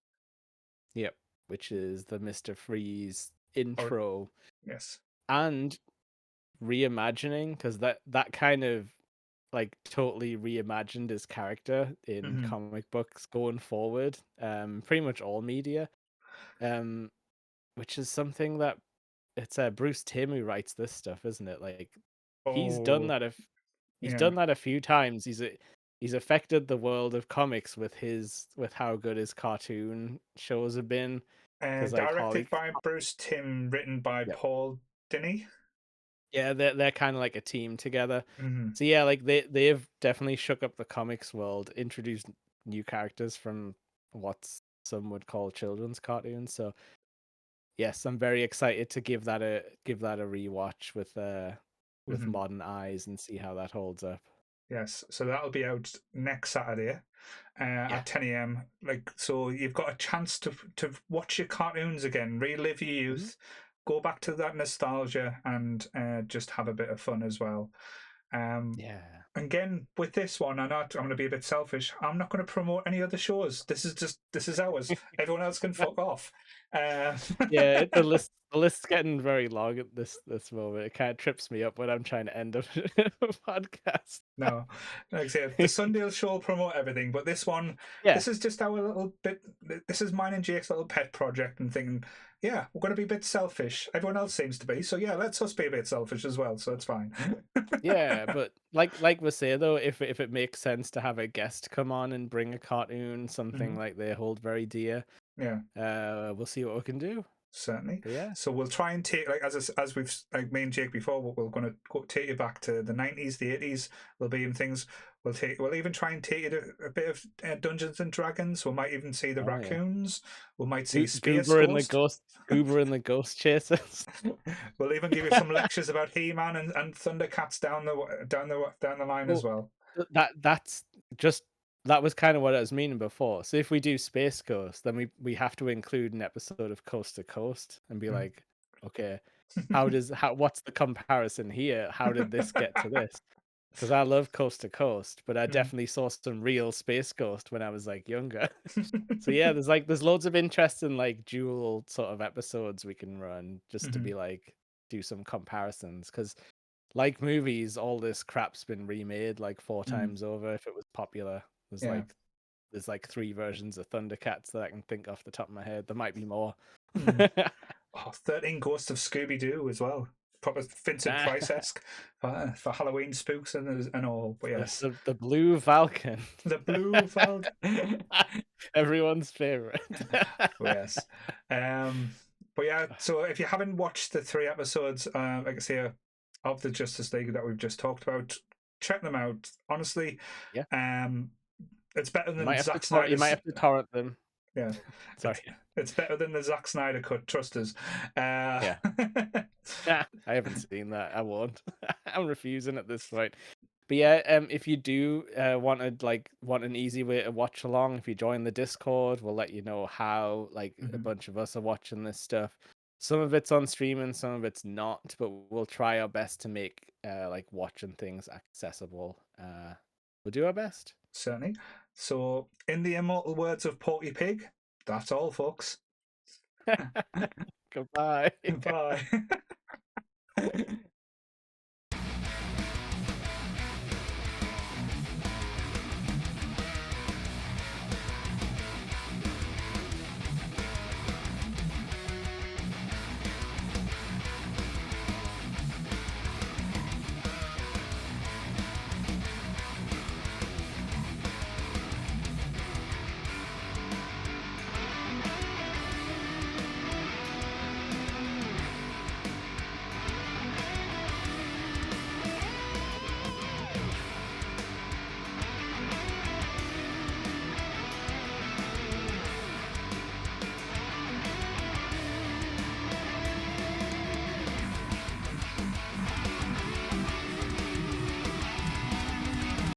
Yep, which is the Mr. Freeze Or intro yes. and reimagining, because that kind of like totally reimagined his character in Hmm. comic books going forward. Pretty much all media. Um, which is something that it's Bruce Timm who writes this stuff, isn't it? Like he's done Oh, that he's yeah. done that a few times. He's affected the world of comics with how good his cartoon shows have been. Because like Directed Harley, by Bruce Timm, written by yep, Paul Dini. yeah, they're kind of like a team together. Hmm. So yeah, like they've definitely shook up the comics world, introduced new characters from what some would call children's cartoons. So yes, I'm very excited to give that a rewatch with Hmm. modern eyes and see how that holds up. Yes, so that'll be out next Saturday. at 10 a.m. Like, so you've got a chance to watch your cartoons again, relive your youth, go back to that nostalgia, and just have a bit of fun as well. Yeah. Again, with this one, I'm going to be a bit selfish. I'm not going to promote any other shows. This is ours. Everyone else can fuck off. Yeah, the list's getting very long at this moment. It kind of trips me up when I'm trying to end a podcast. No, like I say, the Sunday show will promote everything, but this one, Yeah. this is just our little bit. This is mine and Jake's little pet project, and thinking, yeah, we're going to be a bit selfish. Everyone else seems to be, so yeah, let's us be a bit selfish as well. So it's fine. Yeah, but like we say though, if it makes sense to have a guest come on and bring a cartoon, something Mhm. like they hold very dear, Yeah. we'll see what we can do. Certainly. But yeah. So we'll try and take, like, as we've, like, me and Jake before, we're going to take you back to the 90s, the 80s. There'll be even things. We'll even try and take you to a bit of Dungeons and Dragons. We might even see the Oh yeah. raccoons. We might see Space Goober and the Ghost. ghost Goober and the ghost chasers. We'll even give you some lectures about He-Man and Thundercats down the line as Well, well. that's just that was kind of what I was meaning before. So if we do Space Coast, then we have to include an episode of Coast to Coast and be Mm. like, okay, what's the comparison here? How did this get to this? Because I love Coast to Coast, but I Mm. definitely saw some real Space Ghost when I was like younger. So yeah, there's loads of interesting like dual sort of episodes we can run just to Mhm. be like do some comparisons because like movies, all this crap's been remade like 4 Mm. times over if it was popular. There's Yeah. like there's like 3 versions of Thundercats that I can think off the top of my head. There might be more. Mm. Oh, 13 Ghosts of Scooby Doo as well. Proper Vincent Price esque for Halloween spooks and all. But yes, The Blue Falcon. the Blue Falcon. Everyone's favorite. Yes. Um, but yeah, so if you haven't watched the 3 episodes, like I say, of the Justice League that we've just talked about, check them out. Honestly, Yeah. um, it's better You than might have to Zack you might Snyder's. have to torrent them. Yeah, Sorry. it's better than the Zack Snyder cut. Trust us. Yeah. I haven't seen that. I won't. I'm refusing at this point. But yeah, if you do want an easy way to watch along, if you join the Discord, we'll let you know how like a Mhm. bunch of us are watching this stuff. Some of it's on streaming, some of it's not, but we'll try our best to make like watching things accessible. We'll do our best. Certainly. So, in the immortal words of Porky Pig, that's all, folks. Goodbye. Bye.